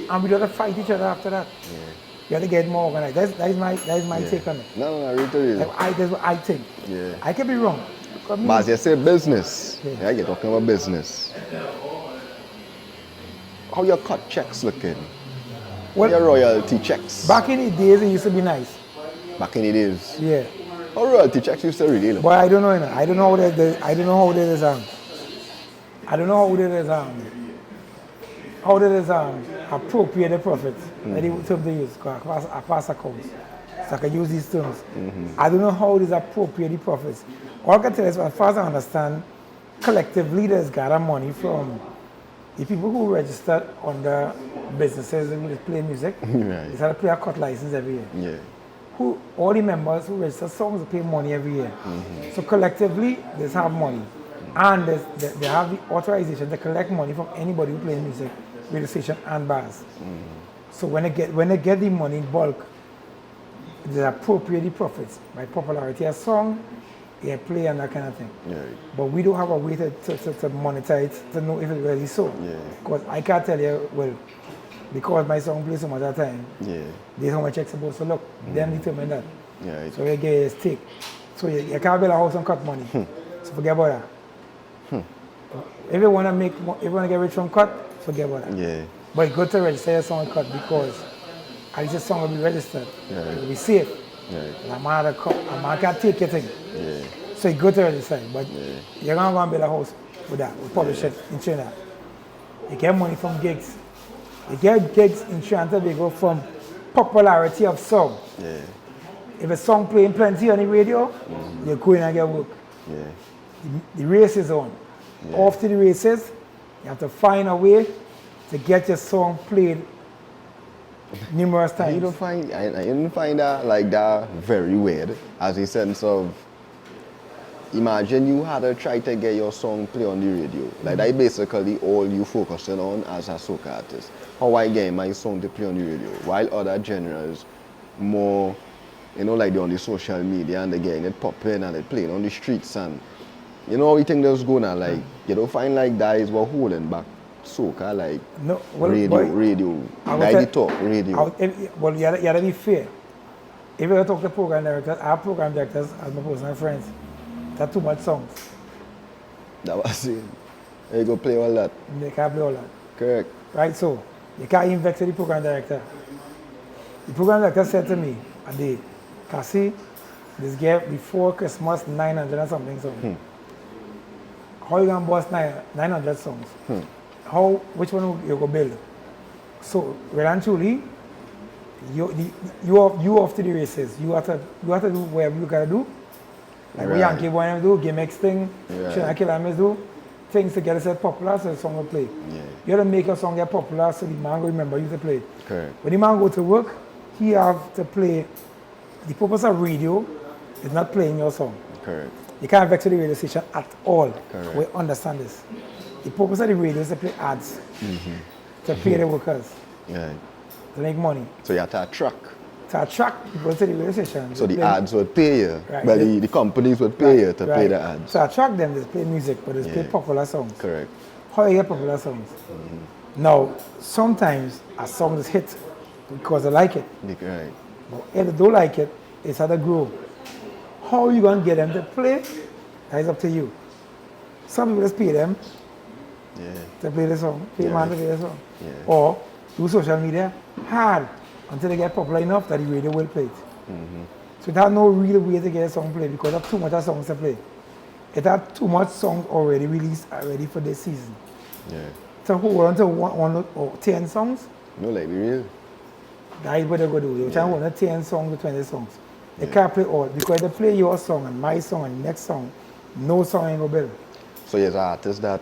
And we don't have to fight each other after that. You have to get more organized. That is my take on it.
No, really.
That's what I think.
Yeah.
I can be wrong.
But as you say business, you're talking about business. How your cut checks looking?
Well,
your royalty checks?
Back in the days, it used to be nice.
Back in the days?
Yeah.
How royalty checks used to really look?
But I don't know, you know. I don't know how that is. I don't know how that is appropriate the profits. That the term they use, I pass accounts. So I can use these terms. I don't know how it is appropriate the profits. All I can tell you is, as far as I understand, collective leaders gather money from the people who registered under businesses who play music. They have to play a cut license every year.
Yeah.
All the members who register songs pay money every year. So collectively, they have money. And they have the authorization to collect money from anybody who plays music, radio station and bars. So when they get the money in bulk, they appropriate the profits by popularity of song, airplay and that kind of thing. But we don't have a way to monetize to know if it's really so. Because I can't tell you, well, because my song plays so much at a time, there's how much it's supposed to look. Them determine that. So you get a stake. So you can't build a house and cut money. So forget about that. If you want to get rich from cut, forget about that. But it's good to register your song cut because at least the song will be registered. It will be safe. And I can't take your thing. So it's good to register. But you're going to build a house with that. We publish it in China. You get money from gigs. You get gigs in Trinidad and Tobago from popularity of song.
Yeah.
If a song playing plenty on the radio, you go in and get work.
Yeah.
The race is on.
Yeah.
After the races, you have to find a way to get your song played numerous times.
You don't find I didn't find that like that very weird, as a sense of imagine you had to try to get your song play on the radio. Like that basically all you focusing on as a soca artist. How I get my song to play on the radio, while other genres more, you know, like they're on the social media and they're getting it popping and they're playing on the streets, and you know everything that's going on. Like you don't find like that is what holding back soca, like
No, well,
radio. Like the talk, radio.
Well, you gotta be fair. If you talk to program directors, our program directors as my personal friends, that's too much songs.
That was it. You go play all that.
They can't play all that.
Correct.
Right, so you can't even vex the program director. The program director said to me a day, Cassie, this girl before Christmas 900 and something songs. How you gonna bust 900 songs? Which one you go build? So, well and truly, you off to the races. You have to do whatever you gotta do. Like what Yankee Boy do, gimmicks thing, Shana Kilamis do, things to get yourself popular so the song will play.
Yeah.
You have to make your song get popular so the man will remember you to play it.
Correct.
When the man go to work, he have to play. The purpose of radio is not playing your song.
Correct.
You can't vex with the radio station at all.
Correct.
We understand this. The purpose of the radio is to play ads, to pay the workers,
Yeah.
to make money,
So you have to attract.
to attract people to the radio station.
So the
play-
ads would pay you,
Right.
but the companies would pay you to play the ads.
To attract them, they play music, but they play popular songs.
Correct.
How you get popular songs? Now, sometimes a song is hit because they like it.
Right.
But if they don't like it, it's how to grow. How you gonna get them to play? That is up to you. Some people just pay them to play the song, pay man to play the song.
Yeah.
Or do social media hard until they get popular enough that the radio will play it. So it has no real way to get a song played because of too much of songs to play. It has too much songs already released already for this season.
Yeah.
To hold on to one or 10 songs,
No, like be real.
that is what they're going to do. They're trying to hold on to 10 songs or 20 songs. They can't play all because they play your song and my song and next song, no song ain't going to build.
So you're an artist that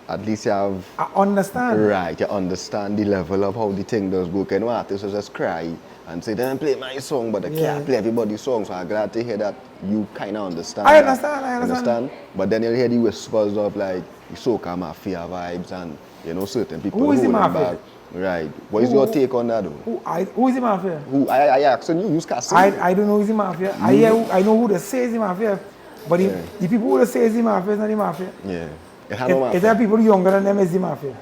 at least you have
I understand.
right, you understand the level of how the thing does go. You know, artists will just cry and say, "Don't play my song," but they can't play everybody's song. So I'm glad to hear that you kind of understand.
I
that.
understand.
But then you hear the whispers of like the soca mafia vibes and you know certain people.
Who is the
holding
mafia?
back. Right. What is your take on that though?
Who is the mafia?
Who I asking you, who's Cassie?
I don't know who's the mafia. I know who they say is the mafia, but the people who they say is the mafia is not the mafia.
Yeah. It had no
Is
mafia.
there people younger than them is the mafia?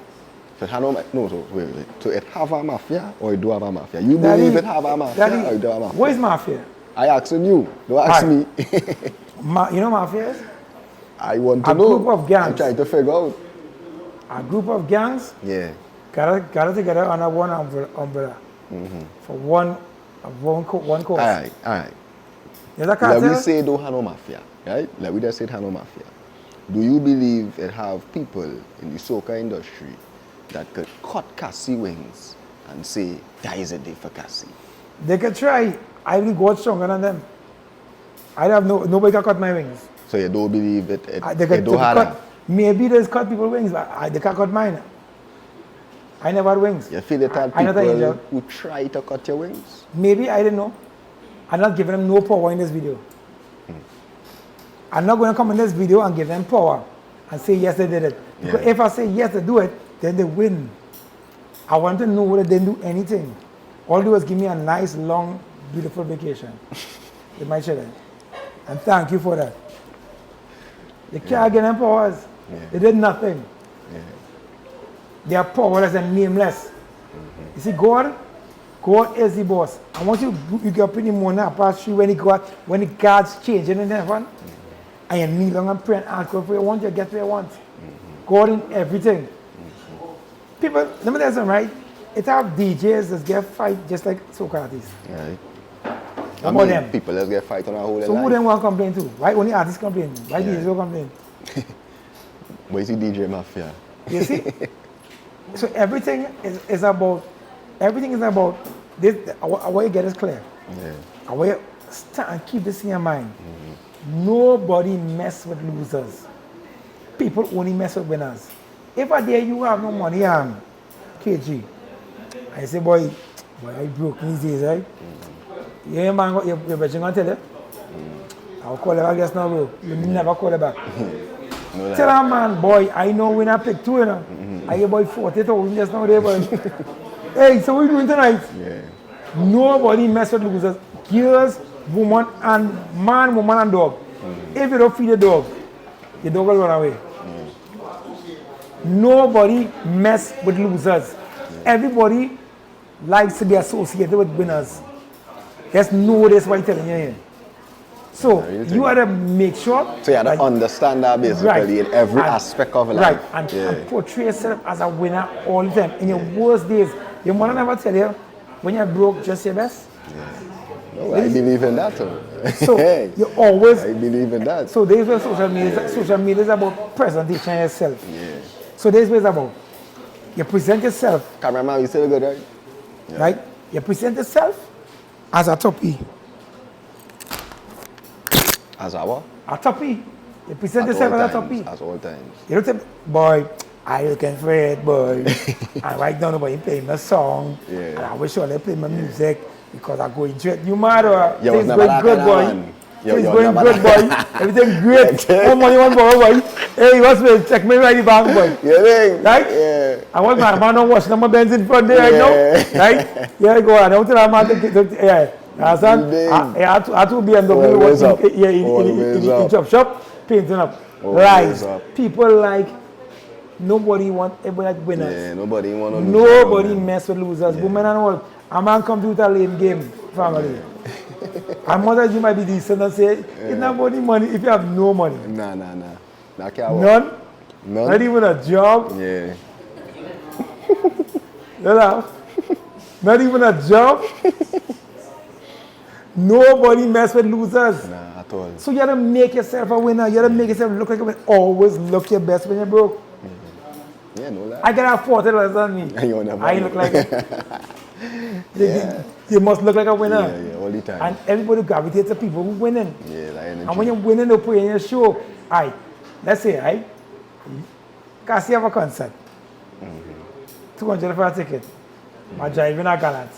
So it had no so wait. So it have a mafia or it do have a mafia? You believe it have a mafia or it do have a mafia?
What is mafia?
I asking you. Don't ask me.
You know mafia is?
I want to
A
know.
group of gangs.
I'm trying to figure out.
A group of gangs
Yeah.
gather together under one umbrella for one cause.
All right.
There's a
Let
cartel.
me say don't have no mafia, right? Let me just say it have no mafia. Do you believe it have people in the soca industry that could cut Cassie wings and say, that is a day for Cassie?
They could try. I will go stronger than them. I have nobody can cut my wings.
So you don't believe it
They
don't have that?
Maybe there's cut people wings, but they can't cut mine. I never had wings.
You feel it have
I not an
people
angel.
who try to cut your wings?
Maybe I didn't know. I'm not giving them no power in this video. I'm not going to come in this video and give them power and say yes they did it. Because if I say yes they do it, then they win. I want to know that they didn't do anything. All they do is give me a nice, long, beautiful vacation with my children. And thank you for that. They can't get them powers. They did nothing. They are powerless and nameless. You see, God is the boss. And once you get up in the morning, past 3 when the cards change in heaven, and you kneel down and pray and ask God for what you want, you get what you want. God in everything. People, let me tell you something, right? It have DJs that get fight just like soca artists.
Right.
What about them?
People just get fight on a whole
So
life.
who them want to complain to? Why only artists complain? Why
Yeah.
DJs don't complain?
But you see DJ Mafia.
You see? So everything is about this. I want you to get this clear.
Yeah.
I want you to stand and keep this in your mind. Nobody mess with losers. People only mess with winners. If a day you have no money, KG, I say, boy, I broke these days, right? Yeah, man, your bitch gonna tell you. I'll call her back just now, bro. You never call her back. Tell her, man, boy, I know when I pick two, you know. I get boy 40,000 just now there, boy. Hey, so what you doing tonight?
Yeah.
Nobody mess with losers. Girls, woman, and man, woman, and dog. If you don't feed the dog will run away. Nobody mess with losers. Everybody likes to be associated with winners. Just know this what I'm telling you here. So you have to make sure.
So you have to understand that basically in every aspect of life.
Right, and portray yourself as a winner all the time. In your worst days, your mother never tell you when you're broke, just your best.
No, I believe in that too.
So you always.
I believe in that.
So this is where social media is about presentation yourself.
Yeah.
So this is what it's about. You present yourself.
Cameraman, you still good, right? Yeah.
Right? You present yourself as a toppy.
As a what?
A toppy. You present yourself as a toppy.
At all times.
You don't say, boy, I looking for it, boy. And right now nobody playing my song.
Yeah.
And I wish all they play my music because I go into it. You mad or things
never
going good, boy. Things going
never
good, boy. Everything great. More money, one boy. Hey, what's me? Check me right back, boy.
You think?
Right?
Yeah.
I want my man on watch number Benz in front there right now. Right? Yeah, go on. I want to have man yeah. Understand? I had to BMW in chop shop, painting up. Lies. People like, nobody want, everybody like winners.
Yeah, nobody want to lose.
Nobody mess with losers. Women and all. A man computer lane game, family. A mother, you might be decent and say, it's not about the money if you have no money.
Nah.
None? Not even a job?
Yeah.
Not even a job? Nobody mess with losers.
Nah, at all.
So you gotta make yourself a winner. You gotta make yourself look like a winner. Always look your best when you're broke.
Yeah, know that.
I gotta have $40 on me. I ain't look like it. You must look like a winner.
Yeah, all the time.
And everybody gravitates to people who winning.
Yeah, like energy.
And when you're winning, they'll put in your show. Alright, let's say, Cassie have a concert. 200 for a ticket. I'm driving a gallant.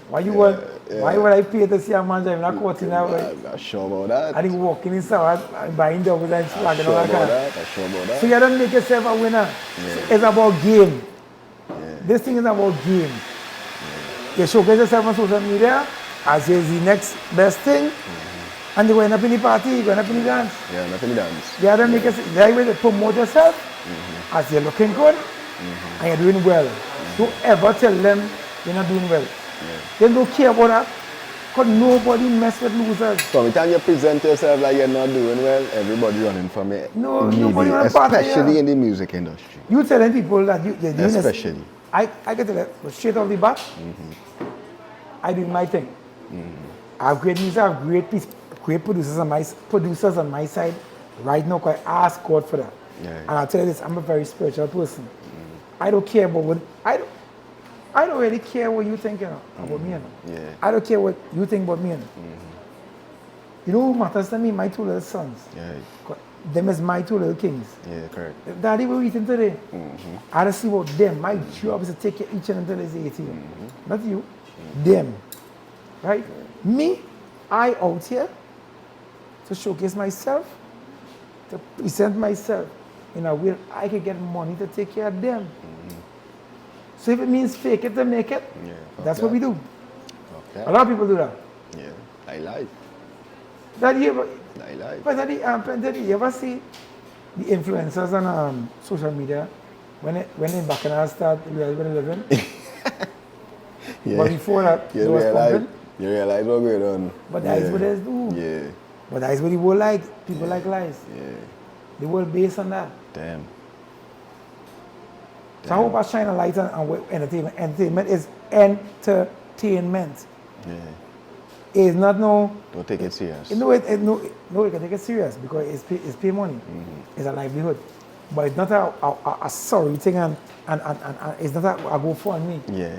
Why would I pay to see a man driving a Cortina?
I'm not sure about that.
And he walking inside and buying doubles and slagging all that kind of.
I'm sure about that.
So you gotta make yourself a winner. So it's about game. This thing is about game. You showcase yourself on social media as is the next best thing. And you go end up in the party, you go end up in the dance.
Yeah, not in the dance.
You gotta make yourself, the right way to promote yourself as you're looking good and you're doing well. Don't ever tell them you're not doing well. They don't care about that. Because nobody mess with losers.
From the time you present yourself like you're not doing well, everybody running from it.
No, nobody running from it.
Especially in the music industry.
You telling people that you're doing this.
Especially.
I get to that, but straight off the bat, I do my thing. I have great music, I have great producers on my side right now, because I ask God for that. And I'll tell you this, I'm a very spiritual person. I don't care about what, I don't really care what you think about me. I don't care what you think about me. You know who matters to me? My two little sons. Them is my two little kings.
Yeah, correct.
Daddy, what we eating today? I don't see about them. My job is to take care of each and until they're 18. Not you. Them. Right? Me, I out here to showcase myself, to present myself in a way I can get money to take care of them. So if it means fake it to make it, that's what we do. A lot of people do that.
Yeah, I like.
Daddy, you ever,
I like.
but Daddy, you ever see the influencers on social media when they back in our start, when they living? But before that, they was pumping.
You realize what going on.
But that is what they do.
Yeah.
But that is what the world like. People like lies.
Yeah.
The world based on that.
Damn.
So I hope I shine a light on entertainment. Entertainment is entertainment.
Yeah.
It's not no.
Don't take it serious.
No, you can take it serious because it's pay money. It's a livelihood. but it's not a sorry thing, and it's not a go for me.
Yeah.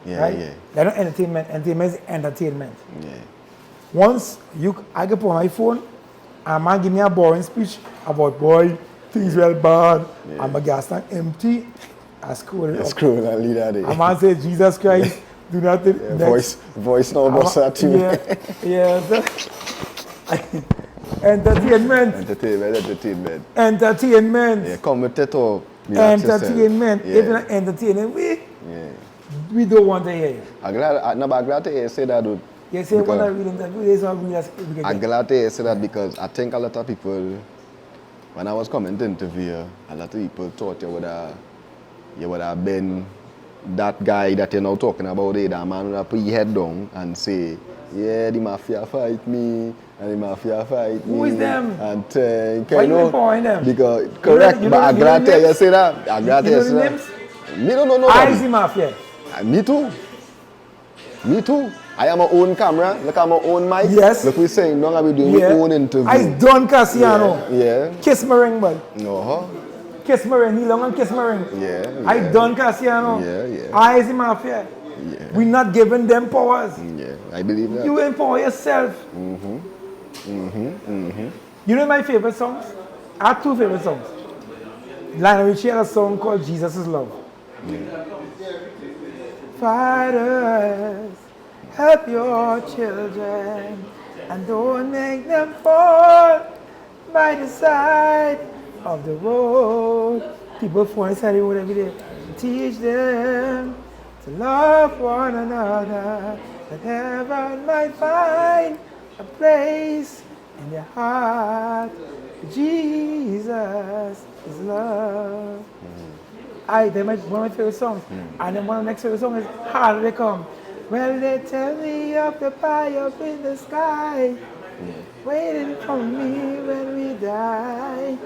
Yeah,
Right?
yeah.
They're not entertainment. Entertainment is entertainment.
Yeah.
Once I can put on my phone, and man give me a boring speech about boy, things well bad, and my gas tank empty, I scroll it up.
Scroll and lead that
A man say, Jesus Christ, do nothing.
yeah, voice now boss at you.
Yeah, yeah. Entertainment. Entertainment.
Yeah, commentator.
Entertainment.
Yeah.
Even entertaining
Yeah.
we don't want to hear you.
I'm glad to hear you say that, dude.
You say what I read interview, there's a real
I'm glad to hear you say that because I think a lot of people, when I was coming to interview, a lot of people thought you would have been that guy that you're now talking about, that man would have put your head down and say, yeah, the mafia fight me, and the mafia fight me.
Who is them?
And
why you empowering them?
Because, correct, but I'm glad to hear you say that. I'm glad to hear you say that. Me don't know nobody.
I is the mafia.
Me too. Me too. I am my own camera. Look at my own mic.
Yes.
Look, we're saying now we doing my own interview.
I done Cassie,
Yeah.
Kiss my ring, boy.
No.
Kiss my ring. He long and kiss my ring.
Yeah.
I done Cassie,
Yeah.
I is the mafia.
Yeah.
We're not giving them powers.
Yeah. I believe that.
You empower yourself. You know my favorite songs? I have two favorite songs. Lionel Richie had a song called Jesus is Love. Fathers, help your children and don't make them fall by the side of the road. People fall inside the road every day. Teach them to love one another, that heaven might find a place in their heart. Jesus is love. They're one of my favorite songs. And then one of the next favorite songs is Harder They Come. Well, they tell me of the pie up in the sky, waiting for me when we die.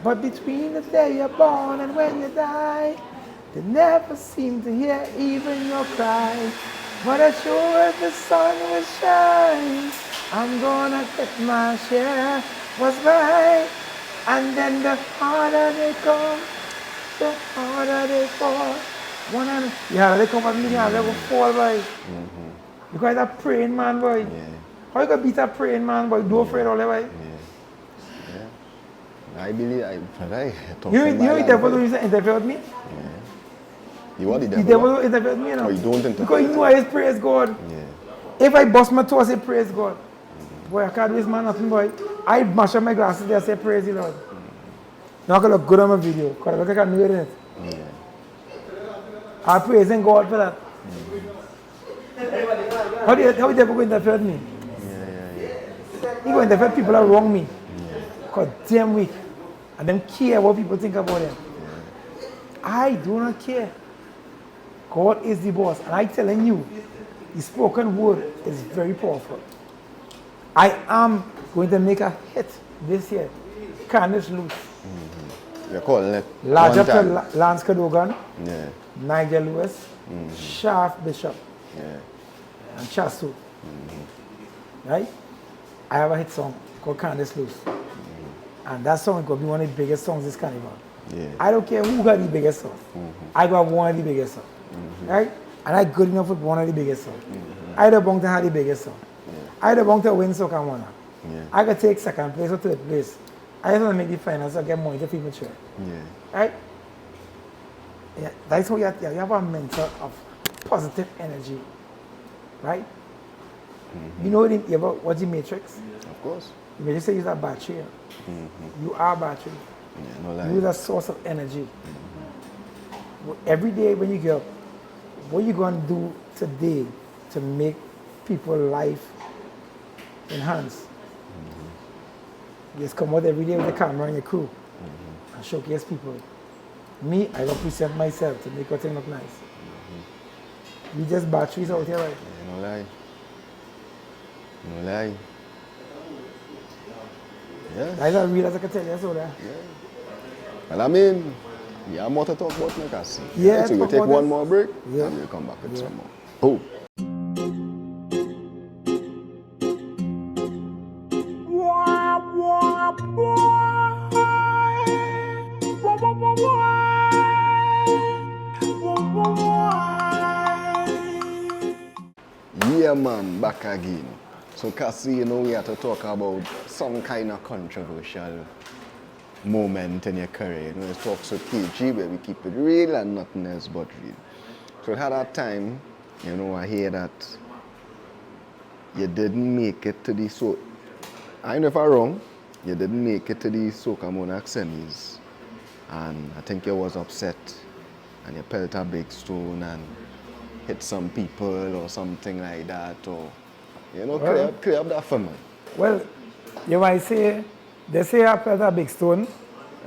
But between the day you're born and when you die, they never seem to hear even your cry. But as sure as the sun will shine, I'm gonna get my share. Was mine. And then the harder they come, the harder they fall. They come at me, they go fall, boy. Because a praying man, boy.
Yeah.
How you gonna beat a praying man, boy? Don't afraid all that, boy.
Yeah. I believe
You devil don't interfere with me?
You want the
The
devil?
devil don't interfere with me, you know?
Oh, you don't interfere?
Because you know I praise God.
Yeah.
If I bust my toe, I say praise God. Boy, I can't do this man nothing, boy. I mash up my glasses there, I say praise the Lord. Now I can look good on my video, because I look like I'm doing it.
Yeah.
I'm praising God for that. How the devil going to interfere with me? He going to interfere with people that wrong me. Because damn weak. And them care what people think about them. I do not care. God is the boss. And I'm telling you, the spoken word is very powerful. I am going to make a hit this year. Candice Loose.
You're calling it
Larger
one time.
Lance Cadogan,
Yeah.
Nigel Lewis, Shaft Bishop,
Yeah.
and Chasu. Right? I have a hit song called Candice Loose. And that song is going to be one of the biggest songs this carnival.
Yeah.
I don't care who got the biggest song. I got one of the biggest songs. Right? And I good enough with one of the biggest songs. I don't want to have the biggest song. I don't want to win soca one. I could take second place or third place. I just want to make the finals so I get money to feed my children. Right? Yeah, that's how you have a mental of positive energy. Right? You know what's the matrix?
Of course.
The matrix says you're a battery. You are a battery.
Yeah, no lie.
You're a source of energy. Every day when you get up, what you going to do today to make people's life enhance? You just come out every day with the camera and your crew and showcase people. Me, I don't present myself to make everything look nice. We just batteries out here, right?
Yeah, no lie. No lie. Yeah.
That's as real as I can tell you, so that.
Well, I mean, you have more to talk about now, Cassie.
Yeah,
so we'll
talk
take
about
one
this.
more break
Yeah.
and we'll come back with some more. Boom. back again. So Cassie, you know, we have to talk about some kind of controversial moment in your career. You know, it's talks with KG where we keep it real and nothing else but real. So at that time, you know, I hear that you didn't make it to the I don't know if I'm wrong, you didn't make it to the Soca Monarch semis. And I think you was upset and you pelt a big stone and hit some people or something like that, or you know, clear up that for me.
Well, you might say, they say I pelt a big stone.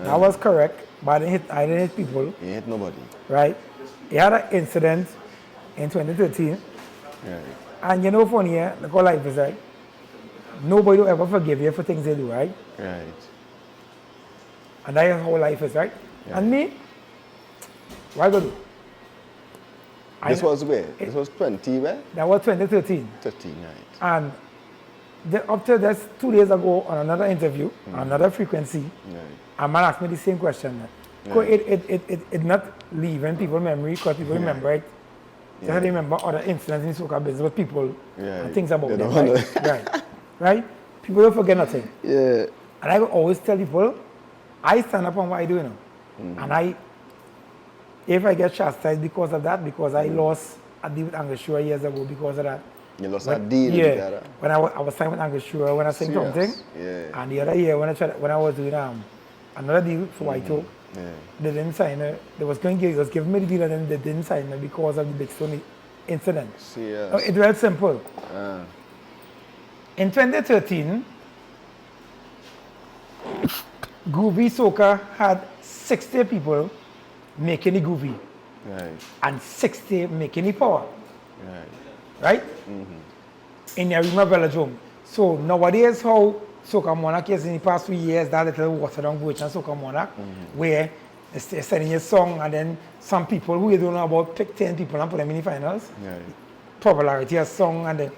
That was correct, but I didn't hit people.
You hit nobody.
Right? He had an incident in 2013.
Right.
And you know, funny, look how life is, right? Nobody will ever forgive you for things they do, right?
Right.
And that is how life is, right?
Yeah.
And me, what I go do?
This was where? This was 20 where?
That was 2013.
13, right.
And up to this, 2 days ago, on another interview, another frequency,
Right.
a man asked me the same question.
Yeah.
Because it not leaving people's memory, because people remember it. Just they remember other incidents in soca business with people and things about
They
them,
don't
right? Right. Right? People don't forget nothing.
Yeah.
And I will always tell people, I stand up on what I do, you know. And if I get chastised because of that, because I lost a deal with Angostura years ago because of that.
You lost a deal
Yeah.
with that?
When I was signed with Angostura, when I sang
Serious?
something.
Yeah.
And the other year, when I was doing another deal for White Oak, they didn't sign it. They was giving me the deal and then they didn't sign it because of the Big Stone incident.
Serious?
No, it's very simple. In 2013, Groovy Soca had 60 people making the Groovy
Right.
and 60 making the Power.
Right.
Right? In the Arima Velodrome. So nowadays how Soca Monarch is in the past 3 years, that little watered down version of Soca Monarch, where they're sending a song and then some people who you don't know about pick 10 people and put them in the finals.
Right.
Popularity of song and then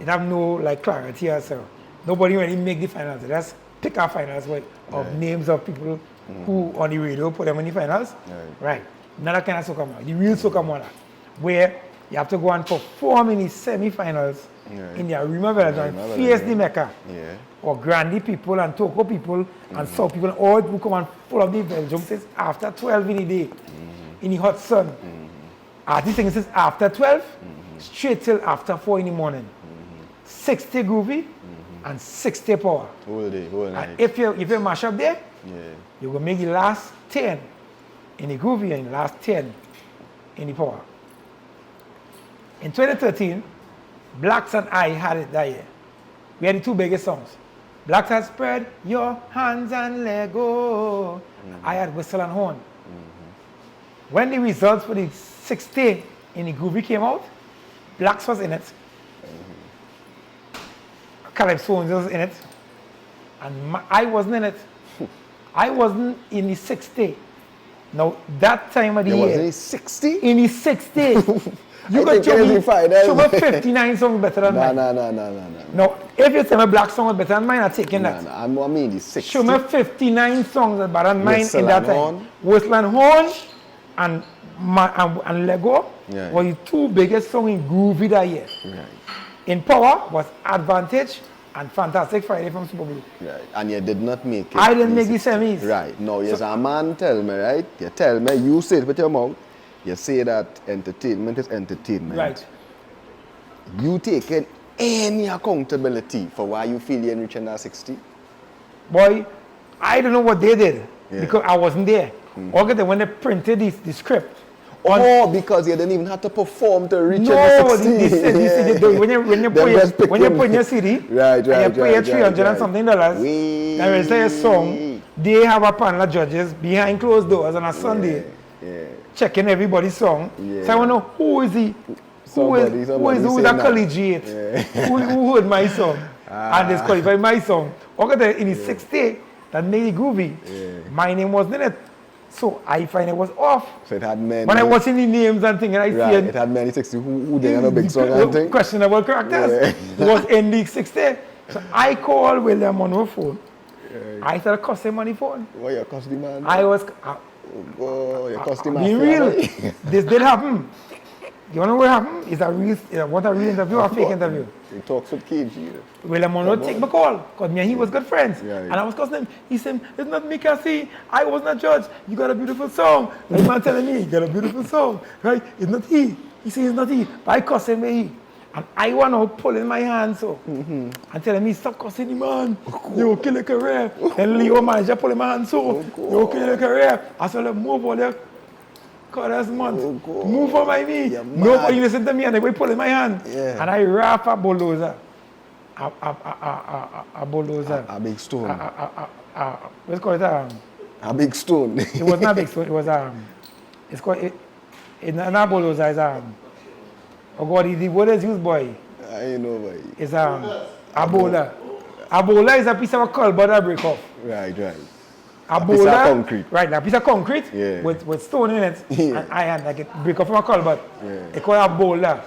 it have no like clarity or so. Nobody really make the finals. They just pick our finals of names of people who on the radio put them in the finals. Right. Not that kind of Soca Monarch. The real Soca Monarch, where you have to go and perform in the semi-finals in the Arima Velodrome, face the Mecca.
Yeah.
Or Grandi people and Toko people and South people, all who come and full of the Belgium says after 12 in the day, in the hot sun. Artist thing says after 12, straight till after 4 in the morning. 60 groovy and 60 power.
Whole day, whole night.
And if you mash up there, you will make the last 10 in the groovy and the last 10 in the power. In 2013, Blacks and I had it that year. We had the two biggest songs. Blacks had Spread Your Hands and Let Go. I had Whistle and Horn. When the results for the 60 in the Groovy came out, Blacks was in it. Calypso was in it. And I wasn't in it. I wasn't in the 60. Now, that time of the year.
You was in the 60?
In the 60. You
I
got
think
show me 59 songs better than mine.
No.
No, if you tell me Black song is better than mine, I'm taking that.
I mean the 60.
Show me 59 songs that better than mine
Whistle
in that
and
time.
Horn.
Whistle and Horn and Lego were the two biggest songs in Groovy that year.
Right.
In Power was Advantage and Fantastic Friday from Super Blue.
Right. And you did not make it.
I didn't make the semis.
Right. Now, yes, a man tell me, right? You tell me, you say it with your mouth. You say that entertainment is entertainment.
Right.
You taking any accountability for why you feel you're reaching that 60?
Boy, I don't know what they did because I wasn't there. Okay, when they printed the script.
Because you didn't even have to perform to reach
no,
the 60.
when you put in your CD,
right,
and you pay $300 and something dollars, and when say a song, they have a panel of judges behind closed doors on a Sunday, checking everybody's song. So I want to know who is that collegiate, who heard my song, and disqualified my song. Okay, in the 60, that made it groovy. My name wasn't in it. So I find it was off.
So it had many.
When I was in the names and things, I see
it had many 60 who they had a big song and thing.
Questionable characters. Was in the 60. So I called William on her phone. I started costing him on the phone.
What you cost the man?
I was.
You cost the man.
Be real. This did happen. You know what happened? Is a real interview or a fake interview?
He talks with KG.
Well, I'm going to take my call because me and he was good friends.
Yeah.
And I was cussing him. He said, it's not me, Cassie. I was not judged. You got a beautiful song. The man telling me, you got a beautiful song. Right? It's not he. He says it's not he. But I cuss him with he. And I want to pull in my hand so. And telling me, stop cussing him, man. You will kill your career. And Leo manager pull in my hand so. You will kill your career. I said, move all there. God, that's month. Move on my knee. Nobody listen to me and they pull in my hand.
Yeah.
And I rap a bulldozer. A bulldozer.
A big stone.
What's called it?
A big stone.
It was not a big stone. It was it's called it's not a bulldozer. It's oh God, the word is used, boy.
I know, boy.
It's a bowler. A bowler is a piece of a culvert that break off.
Right.
A
piece of
bowler,
concrete.
right? A piece of concrete with stone in it and iron, like it break off from a culvert. It's called a bowler.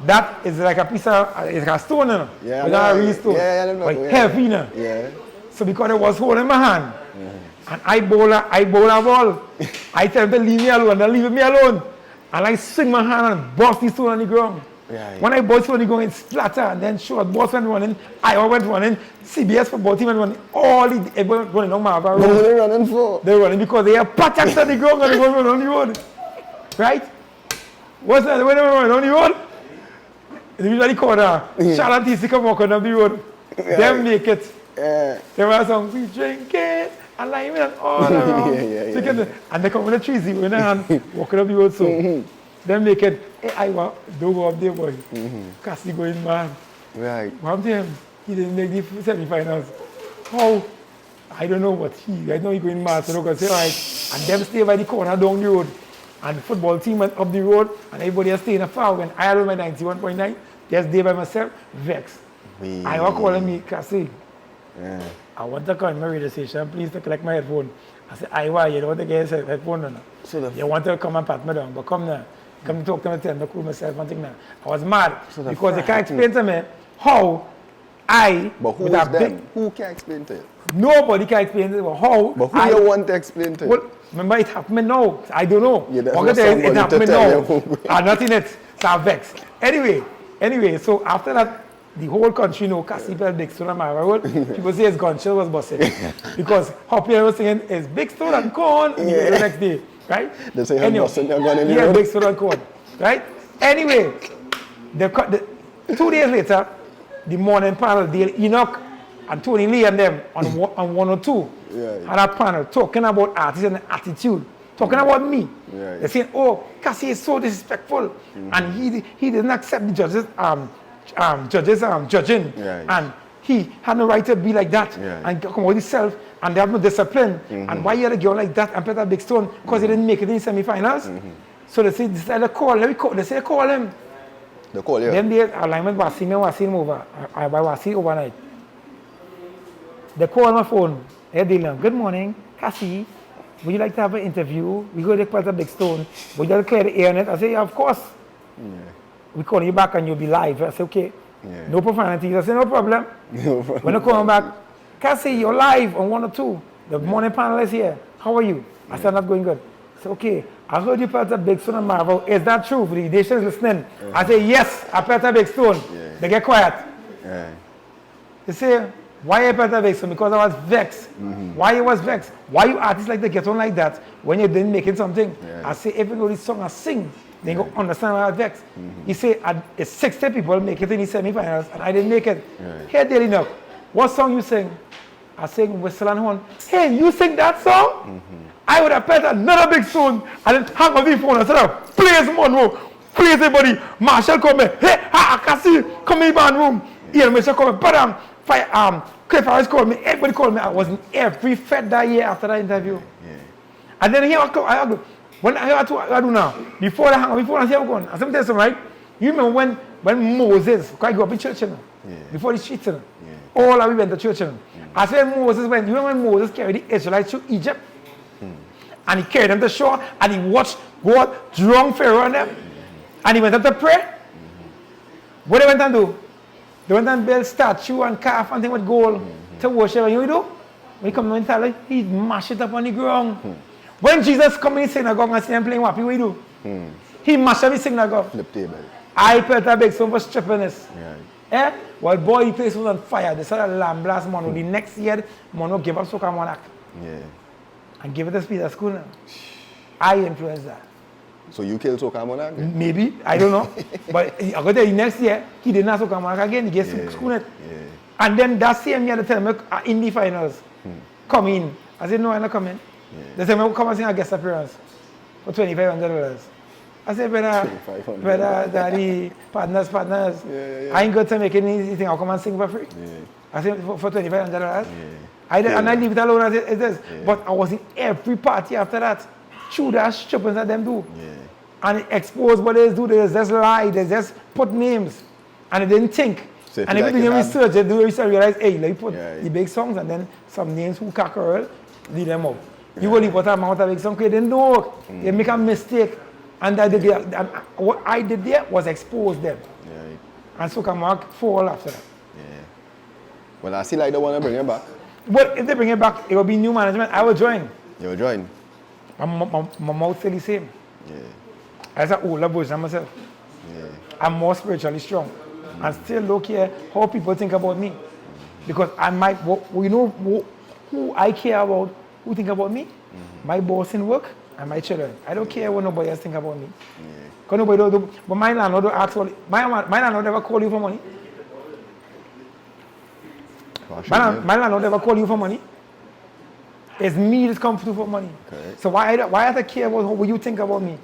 That is like a piece of it's like a stone, you know? It's not a real stone. Like heavy, you know? So because it was holding my hand, and I bowl a ball, I tell them to leave me alone, they leave me alone, and I swing my hand and bust the stone on the ground. When I bust on the ground, it splatter, and then short boss went running, Iowa went running, CBS football team went running, everyone running on Marva Road.
What are they running for?
They're running because they have patches on the ground and they go running on the road. Right? What's that? When they run on the road, they usually call Charlotte TC come walking down the road. Them make it. They were some, we drink it, and like and all around. And they come with a trees in their hand, walking up the road so. Them make it, hey, I want, don't go up there, boy. Cassie going man.
Right.
What him? He didn't make the semi-finals. How? I don't know what I know he going mad, so they're say, all right. And them stay by the corner down the road. And the football team went up the road, and everybody else staying afar. When I had my 91.9, just there by myself, vex. I was calling me, Cassie. I want to call my radio station, please to collect my headphone. I said, Iowa, you don't want to get a headphone or no? You want to come and pat me down, but come now. Come talk to me, tell me, cool myself, one thing now. I was mad because they can't explain to me how
But who is them? Who can explain to you?
Nobody can explain to me how.
But who you want to explain to you?
Well, remember, it happened now. I don't know.
It
happened now. Not in it. So I vex. Anyway, so after that, the whole country know Cassie felt Big Stone and Mara Road. People say his gunshot was busted. Because Hoppy was singing, it's Big Stone and corn the next day. Right?
They say anyway, busting your gun in the
road.
Big
Stone and corn. Right? Anyway, 2 days later, the morning panel, Dale Enoch and Tony Lee and them on 102 had a panel talking about artists and attitude, talking about me. They're saying, oh, Cassie is so disrespectful. And he didn't accept the judges judging. And he had no right to be like that and come out himself and they have no discipline. And why you had a girl like that and Peter Big Stone? Because he didn't make it in semi-finals. So they say, they call him.
They call you?
Then the alignment was seen over. I was seen overnight. They call my phone. Hey Dylan, good morning. Cassie, would you like to have an interview? We go to Peter Big Stone. Would you like to clear the air on it? I say, yeah, of course. We call you back and you'll be live. I say, okay. No profanities. I say, no problem. When I call back, Cassie, you're live on 102. The morning panel is here. How are you? I said, not going good. I said, okay. I heard you Peter Big Stone and Marvel. Is that true? For the nations listening. I say, yes, I Peter Big Stone. They get quiet. They say, why I Peter Big Stone? Because I was vexed. Why you was vexed? Why you artists like to get on like that when you didn't make it something? I say, even though this song I sing, they go understand why I was vexed. He say, it's 60 people make it in the semi-finals and I didn't make it. Here, Daily enough. What song you sing? I sing Whistle and Horn. Hey, you sing that song? I would have played another Big Stone and then hang on the phone and said, please Monroe, please everybody. Marshall come in. Hey, Cassie, come in the band room. Ian Mitchell come in. But Cliff Harris called me. Everybody called me. I was in every fed that year after that interview. And then here I go. When I do now, before I hang on, before I say I'm going, I tell you right? You remember when Moses, because I grew up in church, before the streets, all of we went to church. I said Moses went, you remember when Moses carried the Israelites through Egypt? And he carried them to shore and he watched God drown Pharaoh on them. And he went up to pray. What they went and do? They went and build statue and calf and thing with gold to worship. And you know what he do? When he come to Italy, he mash it up on the ground. When Jesus come in the synagogue and see them playing wappy, what he do? He must have been singing that go.
Flip table.
I felt a big so for strippiness.
Yeah.
Eh? Well, boy, the place was on fire. They started lamb blast, man. The next year, man, give up soca monarch.
Yeah.
And give it a speed at school now. I influenced that.
So you killed Soca Monarch?
Maybe, I don't know. But I got there next year, he did not soca monarch again. He gets school net.
Yeah.
And then that same year, they tell me in the finals, come in. I said, no, I'm not coming.
Yeah.
They said, me come and sing a guest appearance for $2,500. I said, brother, daddy, partners.
Yeah.
I ain't got to make anything. I'll come and sing for free.
Yeah.
I said, for $2,500.
Yeah.
And I leave it alone as it is. Yeah. But I was in every party after that. True, that's strippings that them do.
Yeah.
And it exposed what they do. They just lie. They just put names. And they didn't think.
So
and if
like
you do research, they do research, realize, hey, let me put
Yeah.
the big songs and then some names who cackerel, lead them up. You only put a amount of big songs, they didn't know. They make a mistake. And what I did there was expose them.
Yeah.
And so can Mark fall after that.
Yeah. Well, I see like they want to bring it back.
But if they bring it back, it will be new management. I will join.
You will join?
My mouth still the same.
Yeah.
As an older version of myself.
Yeah.
I'm more spiritually strong. And still don't care how people think about me. Because I might, you know who I care about, who think about me? My boss in work and my children. I don't care what nobody else think about me. Because nobody don't do, but my landlord don't ask for, my landlord never call you for money. My landlord never call you for money. It's me that's come through for money.
Okay.
So why I care about what you think about me?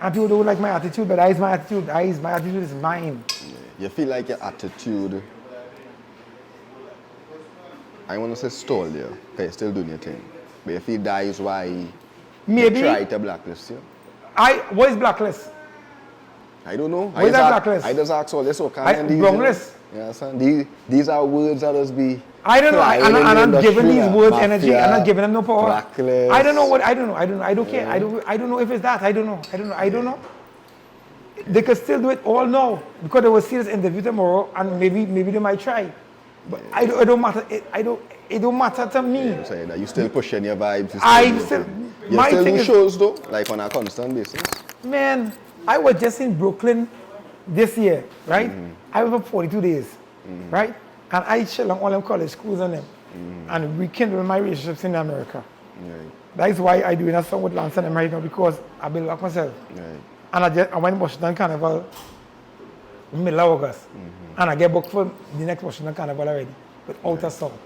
And people don't like my attitude, but that is my attitude. My attitude is mine.
You feel like your attitude, I want to say stole you, because you're still doing your thing. But you feel that is why
Maybe.
you try to blacklist you?
What is blacklist?
I don't know.
What is that blacklist?
I just ask all this.
Wronglist.
Yeah, son. These are words that just be.
I don't know. And I'm giving these words
mafia,
energy. I'm not giving them no power.
Blacklist.
I don't know what. I don't know. I don't care. I don't know if it's that. I don't know. They could still do it all now because they will see this interview tomorrow, and maybe they might try. But it don't matter. It don't matter to me.
I'm saying that you still pushing your vibes. You
My
still
thing
do
is,
shows though, like on a constant basis.
man, I was just in Brooklyn this year, right? I was for 42 days, right? And I chill on all them college schools and them, and rekindle my relationships in America.
Right.
That's why I doing a song with Lance and them right now, because I build up myself.
Right.
And I went to Washington Carnival in middle of August, and I get booked for the next Washington Carnival already with outer song.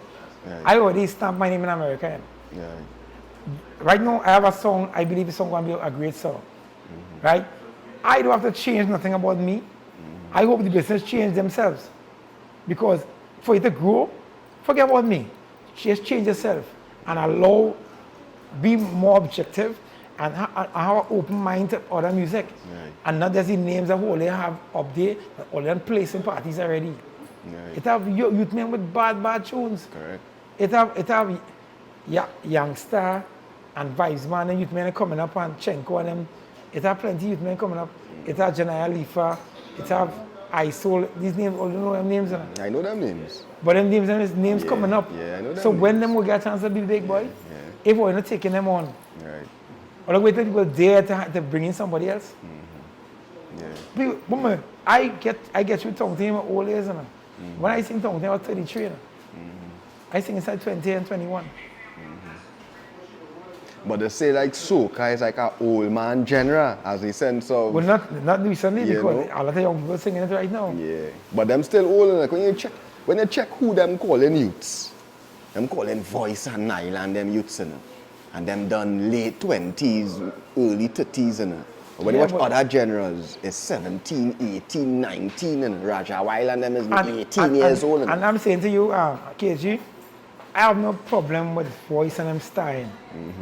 Right.
I already stamped my name in America.
Yeah.
Right now, I have a song. I believe the song going to be a great song, right? I don't have to change nothing about me. I hope the business change themselves, because for it to grow, forget about me. Just change yourself and be more objective and have an open mind to other music.
Right.
And not just the names that all they have up there, but all them placing parties already.
Right.
It have youth men with bad tunes.
Correct.
It have youngster and vibes man and youth men coming up and Chenko and them. It have plenty youth men coming up. It have Janaya Lifa. It have ISOL. These names, all you know them names.
I know them names.
But them names coming up.
Yeah, I know them
so
names.
when them will get a chance to be big boy, if we're not taking them on,
Right.
or the way that people dare to bring in somebody else.
Yeah.
Woman, I get you talking to him all days. When I sing talking, I was 33. I sing inside 20 and 21.
But they say like soca is like an old man genre, as the sense of.
Well, not recently,
You
because
know?
a lot of young people singing it right now.
Yeah. But them still old. Like when you check who them calling youths, them calling Voice and Nile and them youths, and them done late 20s, early 30s, When you watch other genres, it's 17, 18, 19, and Raja Weil and them is 18 years old.
And I'm saying to you, KG, I have no problem with Voice and them style,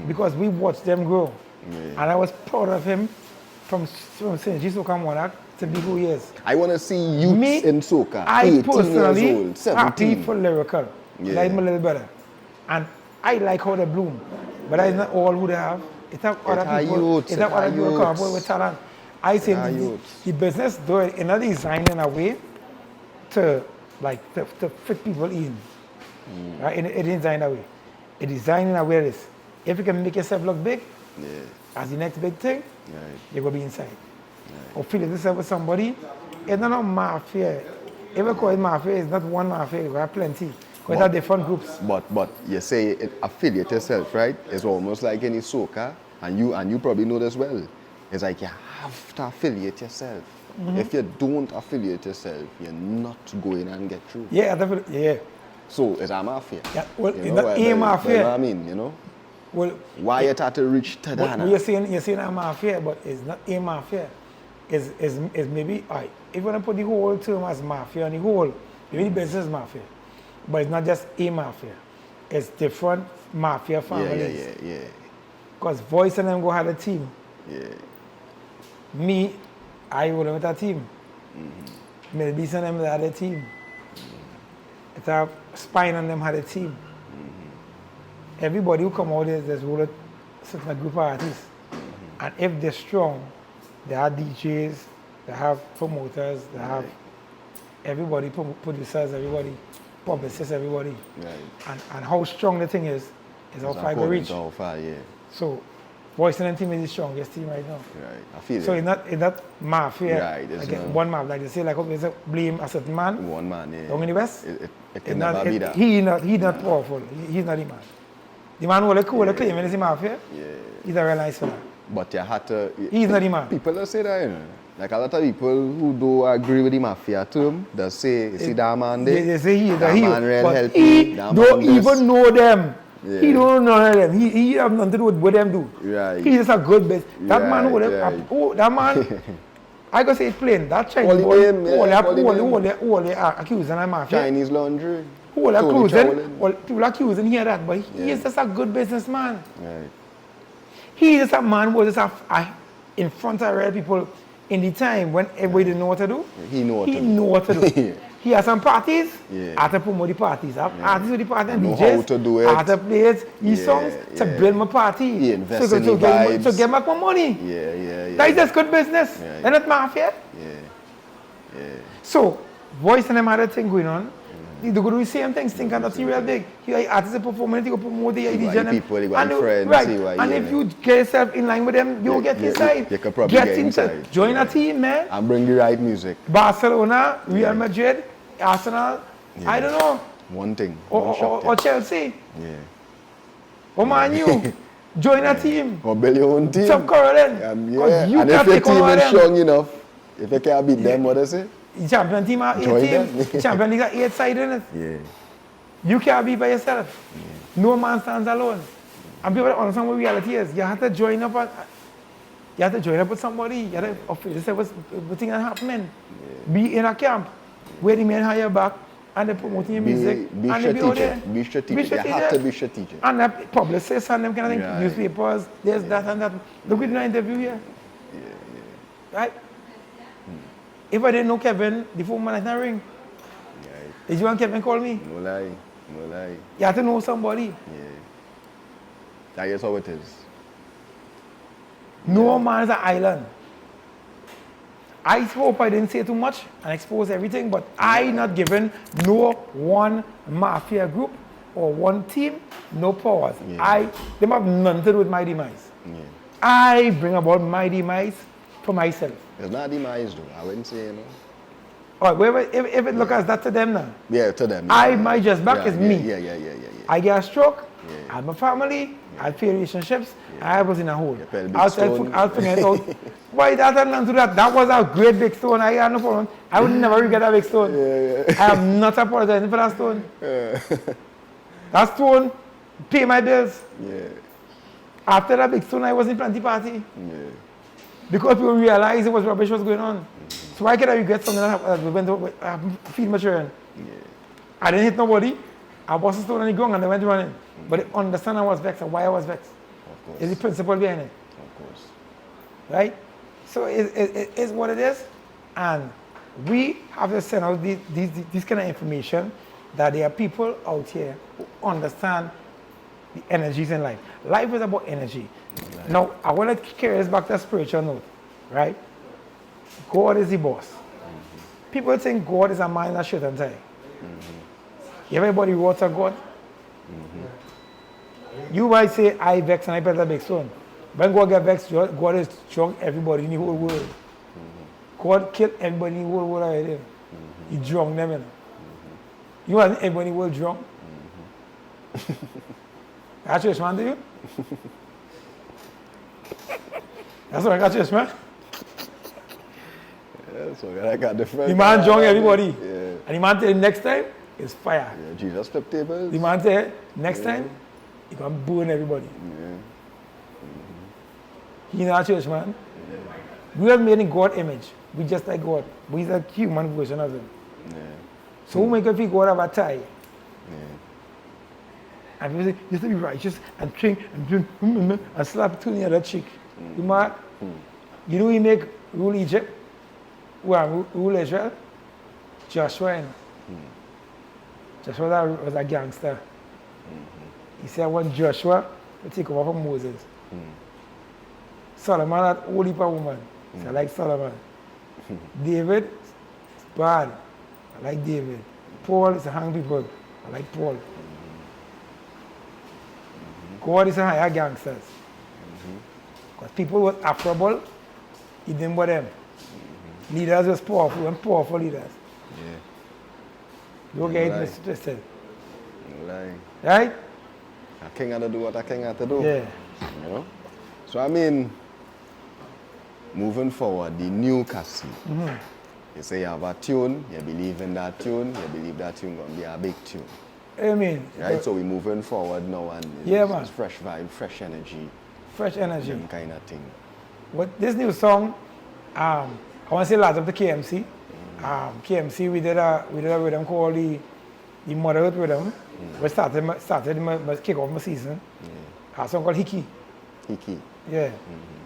because we watched them grow. And I was proud of him from Synergy Soca Monarch to be who he is.
I want to see youths in soca,
I
18
personally
years old, 17.
happy for lyrical, like my little brother. And I like how they bloom, but that's not all who they have. It have other people. It have other people come up with talent. I say the business do it in a design in a way to fit people in. Right? It design that way. It design in a way this. If you can make yourself look big, as the next big thing, you're gonna be inside. affiliate yourself with somebody, it's not a mafia. If you call it mafia, it's not one mafia, you have plenty. Because they're different groups.
But you say it affiliate yourself, right? It's almost like any soca, and you probably know this well. It's like you have to affiliate yourself. If you don't affiliate yourself, you're not going and get through.
Yeah, definitely. Yeah.
So it's a mafia.
Yeah, well,
You
it's
know,
not a mafia.
You know what I mean, you know?
Well,
Why you have to reach to that?
you're saying a mafia, but it's not a mafia. It's maybe, all right, if you want to put the whole term as mafia on the whole, maybe the business is mafia. But it's not just a mafia. It's different mafia families.
Yeah.
Because Voice and them go had a team.
Yeah.
Me, I would have a team. Melodies and them had a team. It's a Spine and them had a team. Everybody who come out there's a certain group of artists. And if they're strong, they have DJs, they have promoters, they have everybody, producers, everybody, publicists, everybody.
Right.
And how strong the thing is how far it will reach.
How far, yeah.
So, Voice and them team is the strongest team right now.
Right. I feel
So
it.
it's not mafia.
Right, it's
Again,
not.
one mafia. Like they say, like okay, blame a certain man.
One man, yeah.
Down in the West.
It can never be that.
He's not powerful. He's not the man. The man who will claim when he's mafia, he's a real nice fella.
But you had to...
He's not the man.
People don't say that, you know. Like a lot of people who don't agree with the mafia term, they say, you see that man there?
They say he's
that
a hero.
man real
But
helpy,
he
that
don't
man this.
even know them.
Yeah.
He don't know none of them. He have nothing to do with what them do.
Right.
He's just a good best. That man who
Right.
that man, I go say it plain, that Chinese
Call
boy,
him, yeah,
who they accusing of mafia.
Chinese laundry.
Who are
Tony
accusing,
Chowlin.
well, people accusing here that, but he is just a good businessman.
Right.
He is just a man who was just in front of real people in the time when everybody didn't know what to do.
He know what
He
to do.
know what to do. He has some parties,
Yeah.
I have to promote the parties. I have artists with the party and
Know
DJs.
how to do it.
I have to play his songs to
yeah.
build my party.
He invest
so,
in
to
the
get,
vibes.
to get back my money.
Yeah.
That is just good business.
Yeah.
They're not mafia.
Yeah.
So, Voice and them had a thing going on. They go do the same things, think that's real big. You artists are performing, they go promote the
got
DJ.
people, they got friends,
right.
see why,
And
yeah.
if you get yourself in line with them, you'll get inside.
You could probably get
inside.
inside.
Join
Yeah.
a team, man.
And bring the right music.
Barcelona, Real Madrid, Arsenal, I don't know.
One thing. one shot
Or
there.
Chelsea,
Yeah.
or Man U. Join a team.
Or build your own team.
South Carolina.
Yeah.
You
And if
can't
your
take over
team is
them.
strong enough, if you can't beat them, what they say?
The champion team are 8
Join
teams.
them.
Champion League are 8 sides in it.
Yeah.
You can't be by yourself. No man stands alone. And people don't understand what reality is. You have to join up with somebody. You have to affiliate yourself with things that happening. Be in a camp where the men have your back and they're promoting your music.
Be
and they be out there.
strategic. Be strategic. You have to be strategic.
And the publicists and them kind of thing,
Right.
newspapers, there's that and that. Look at the interview here. Right? If I didn't know Kevin, the phone might not ring.
Right.
Did you want Kevin call me?
No lie.
You have to know somebody.
Yeah. That is how it is.
No man is an island. I hope I didn't say too much and expose everything, but I not giving no one mafia group or one team no powers.
Yeah.
Them have nothing to do with my demise.
Yeah.
I bring about my demise for myself.
It's not demise though. I wouldn't say, you know.
All right, if it look as that to them now,
Yeah, to them.
my just back is me.
Yeah.
I get a stroke,
Yeah.
I have a family, I have relationships, I was in a hole.
fell big
I'll
stone.
figure it out. Why that had nothing to that? That was a great big stone. I had no problem. I would never regret that big stone. I am not apologizing for that stone. That stone pay my bills.
Yeah.
After that big stone, I was in plenty party.
Yeah.
Because people realized it was rubbish was going on. So why can I regret something that went field maturing? I didn't hit nobody. I bust a stone on the ground and they went running. But they understand I was vexed and why I was vexed.
Of course.
It's the principle behind it.
Of course.
Right? So it is what it is. And we have to send out this kind of information that there are people out here who understand the energies in life. Life is about energy. Right. Now, I want to carry us back to a spiritual note, right? God is the boss. Mm-hmm. People think God is a man that shit and tie. Mm-hmm. Everybody wrote a God. Mm-hmm. You might say, I vex and I better big stone. When God get vexed, God is strong everybody in the whole world. Mm-hmm. God killed everybody in the whole world already. He drowned them, you know. You want everybody in the world drunk? That's church man, do you? That's what I got church man.
Yeah, so I got different.
The man drunk everybody.
Yeah.
And the man tell him next time, it's fire.
Yeah, Jesus flip tables.
The man tell next time, he gonna burn everybody.
Yeah.
He not church man. We are made in God's image. We just like God. We is a human version of him.
Yeah.
So who make you feel God have a tie?
Yeah.
And people say, you have to be righteous and drink and drink and slap two in the other cheek. You mad? You know he make rule Egypt? Well, rule Israel? Joshua. You know? Joshua was a gangster. He said I want Joshua to take over from Moses. Solomon had all heap of woman. So I like Solomon. David, bad. I like David. Paul is a hang people. I like Paul. God is a higher gangsters. Because people were affable, he didn't want them. Leaders was powerful and powerful leaders.
Yeah.
Don't get it twisted.
No lie.
Right?
A king had to do what a king had to do.
Yeah.
You know? So I mean, moving forward, the new Cassie. You say you have a tune, you believe in that tune, you believe that tune gonna be a big tune.
I mean,
Right? So we're moving forward now and it's fresh vibe, fresh energy.
Fresh energy.
Them kind of thing.
What this new song, I want to say lots of the KMC. KMC we did a rhythm called the Moderate Rhythm. We started my kick off my season. A song called Hickey.
Hickey.
Yeah.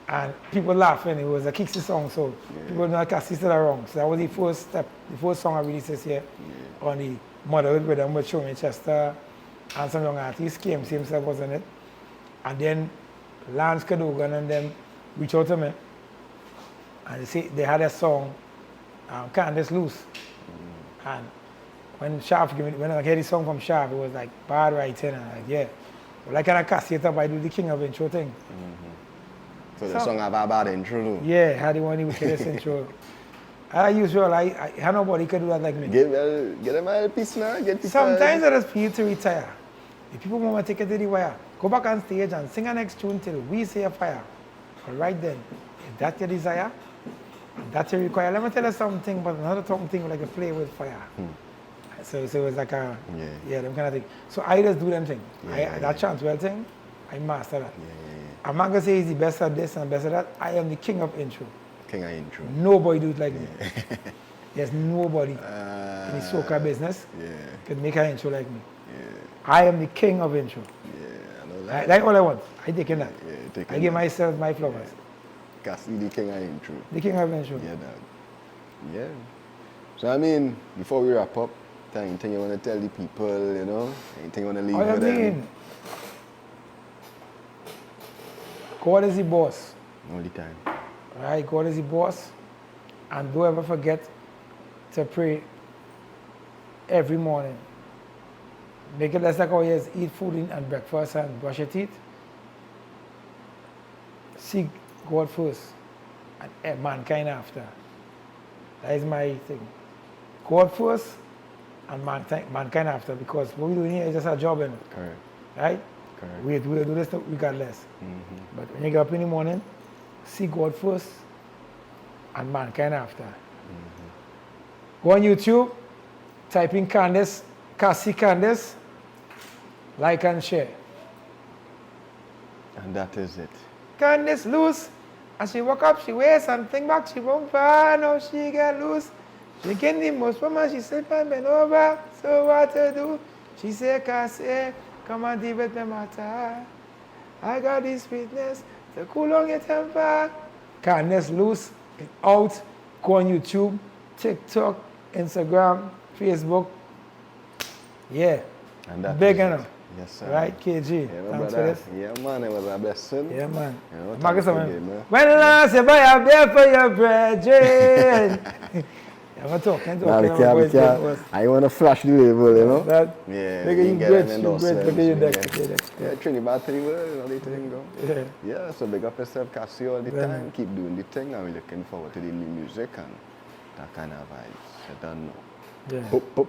And people laughing. It was a Kixie song, so people know Cassie still wrong. So that was the first step, the first song I released this year on the Moderate Rhythm with Show Manchester and some young artists. KMC himself was in it. And then Lance Cadogan and them reached out to me. And they had a song, Candace Loose. And when when I heard the song from Sharp, it was like bad writing. And I'm like, yeah. But like I Cassie it up, I do the King of Intro thing.
So the song have a bad intro too?
Yeah, had the one with the intro. As usual, I nobody could do that like me.
Get them a piece now, get people.
Sometimes I just feel to retire. If people want to take it to the wire, go back on stage and sing a next tune till we say a fire. All right then, if that's your desire, if that's your require, let me tell you something, but another thing like a play with fire. So it was like a, them kind of thing. So I just do them thing. That chant well thing, I master that. I'm not going to say he's the best at this and best at that. I am the king of intro.
King of intro.
Nobody do it like me. There's nobody in the soca business could make an intro like me. I am the king of intro.
I know that.
That's all I want. I take in that.
Taking
I give myself my flowers.
Cassie, the king of intro.
The king of intro.
Yeah, dog. Yeah. So I mean, before we wrap up, anything you want to tell the people, you know? Anything you want to leave with them?
God is the boss.
All the time.
Right? God is the boss. And don't ever forget to pray every morning. Make it less like how you eat food and breakfast and brush your teeth. Seek God first and mankind after. That is my thing. God first and mankind after, because what we're doing here is just a job.
Correct.
Right?
Correct.
We'll do this regardless. But when you get up in the morning, see God first and mankind after. Go on YouTube, type in Candace, Cassie Candace, like and share.
And that is it.
Candace loose. And she woke up, she wears something back, she won't find, no, she get loose. She get the most woman, she said, bend over, so what to do? She said, Cassie, come and deal with the matter. I got this sweetness to cool on your temper. Candace loose, out, go on YouTube, TikTok, Instagram, Facebook. Yeah.
And that
big
is it.
enough.
Yes, sir.
Right, KG.
Yeah,
Thanks
brother.
for this.
Yeah, man, it was a blessing.
Yeah, man.
You know,
Marcus,
thanks again, man.
when last you buy a beer for your brethren. I'm talking to
Nah, we can't. I want to flash the label, you know?
That,
Yeah,
look
we
at
can
you
get
great,
them
you great,
endorsements.
look at you
we
deck,
get- Yeah, Trinidad to the world, you know, the thing go.
Yeah.
Yeah, so big up yourself, Cassie, all the
Yeah,
time.
man.
Keep doing the thing, and we're looking forward to the new music and that kind of vibes. You don't know.
Yeah.
Boop, boop.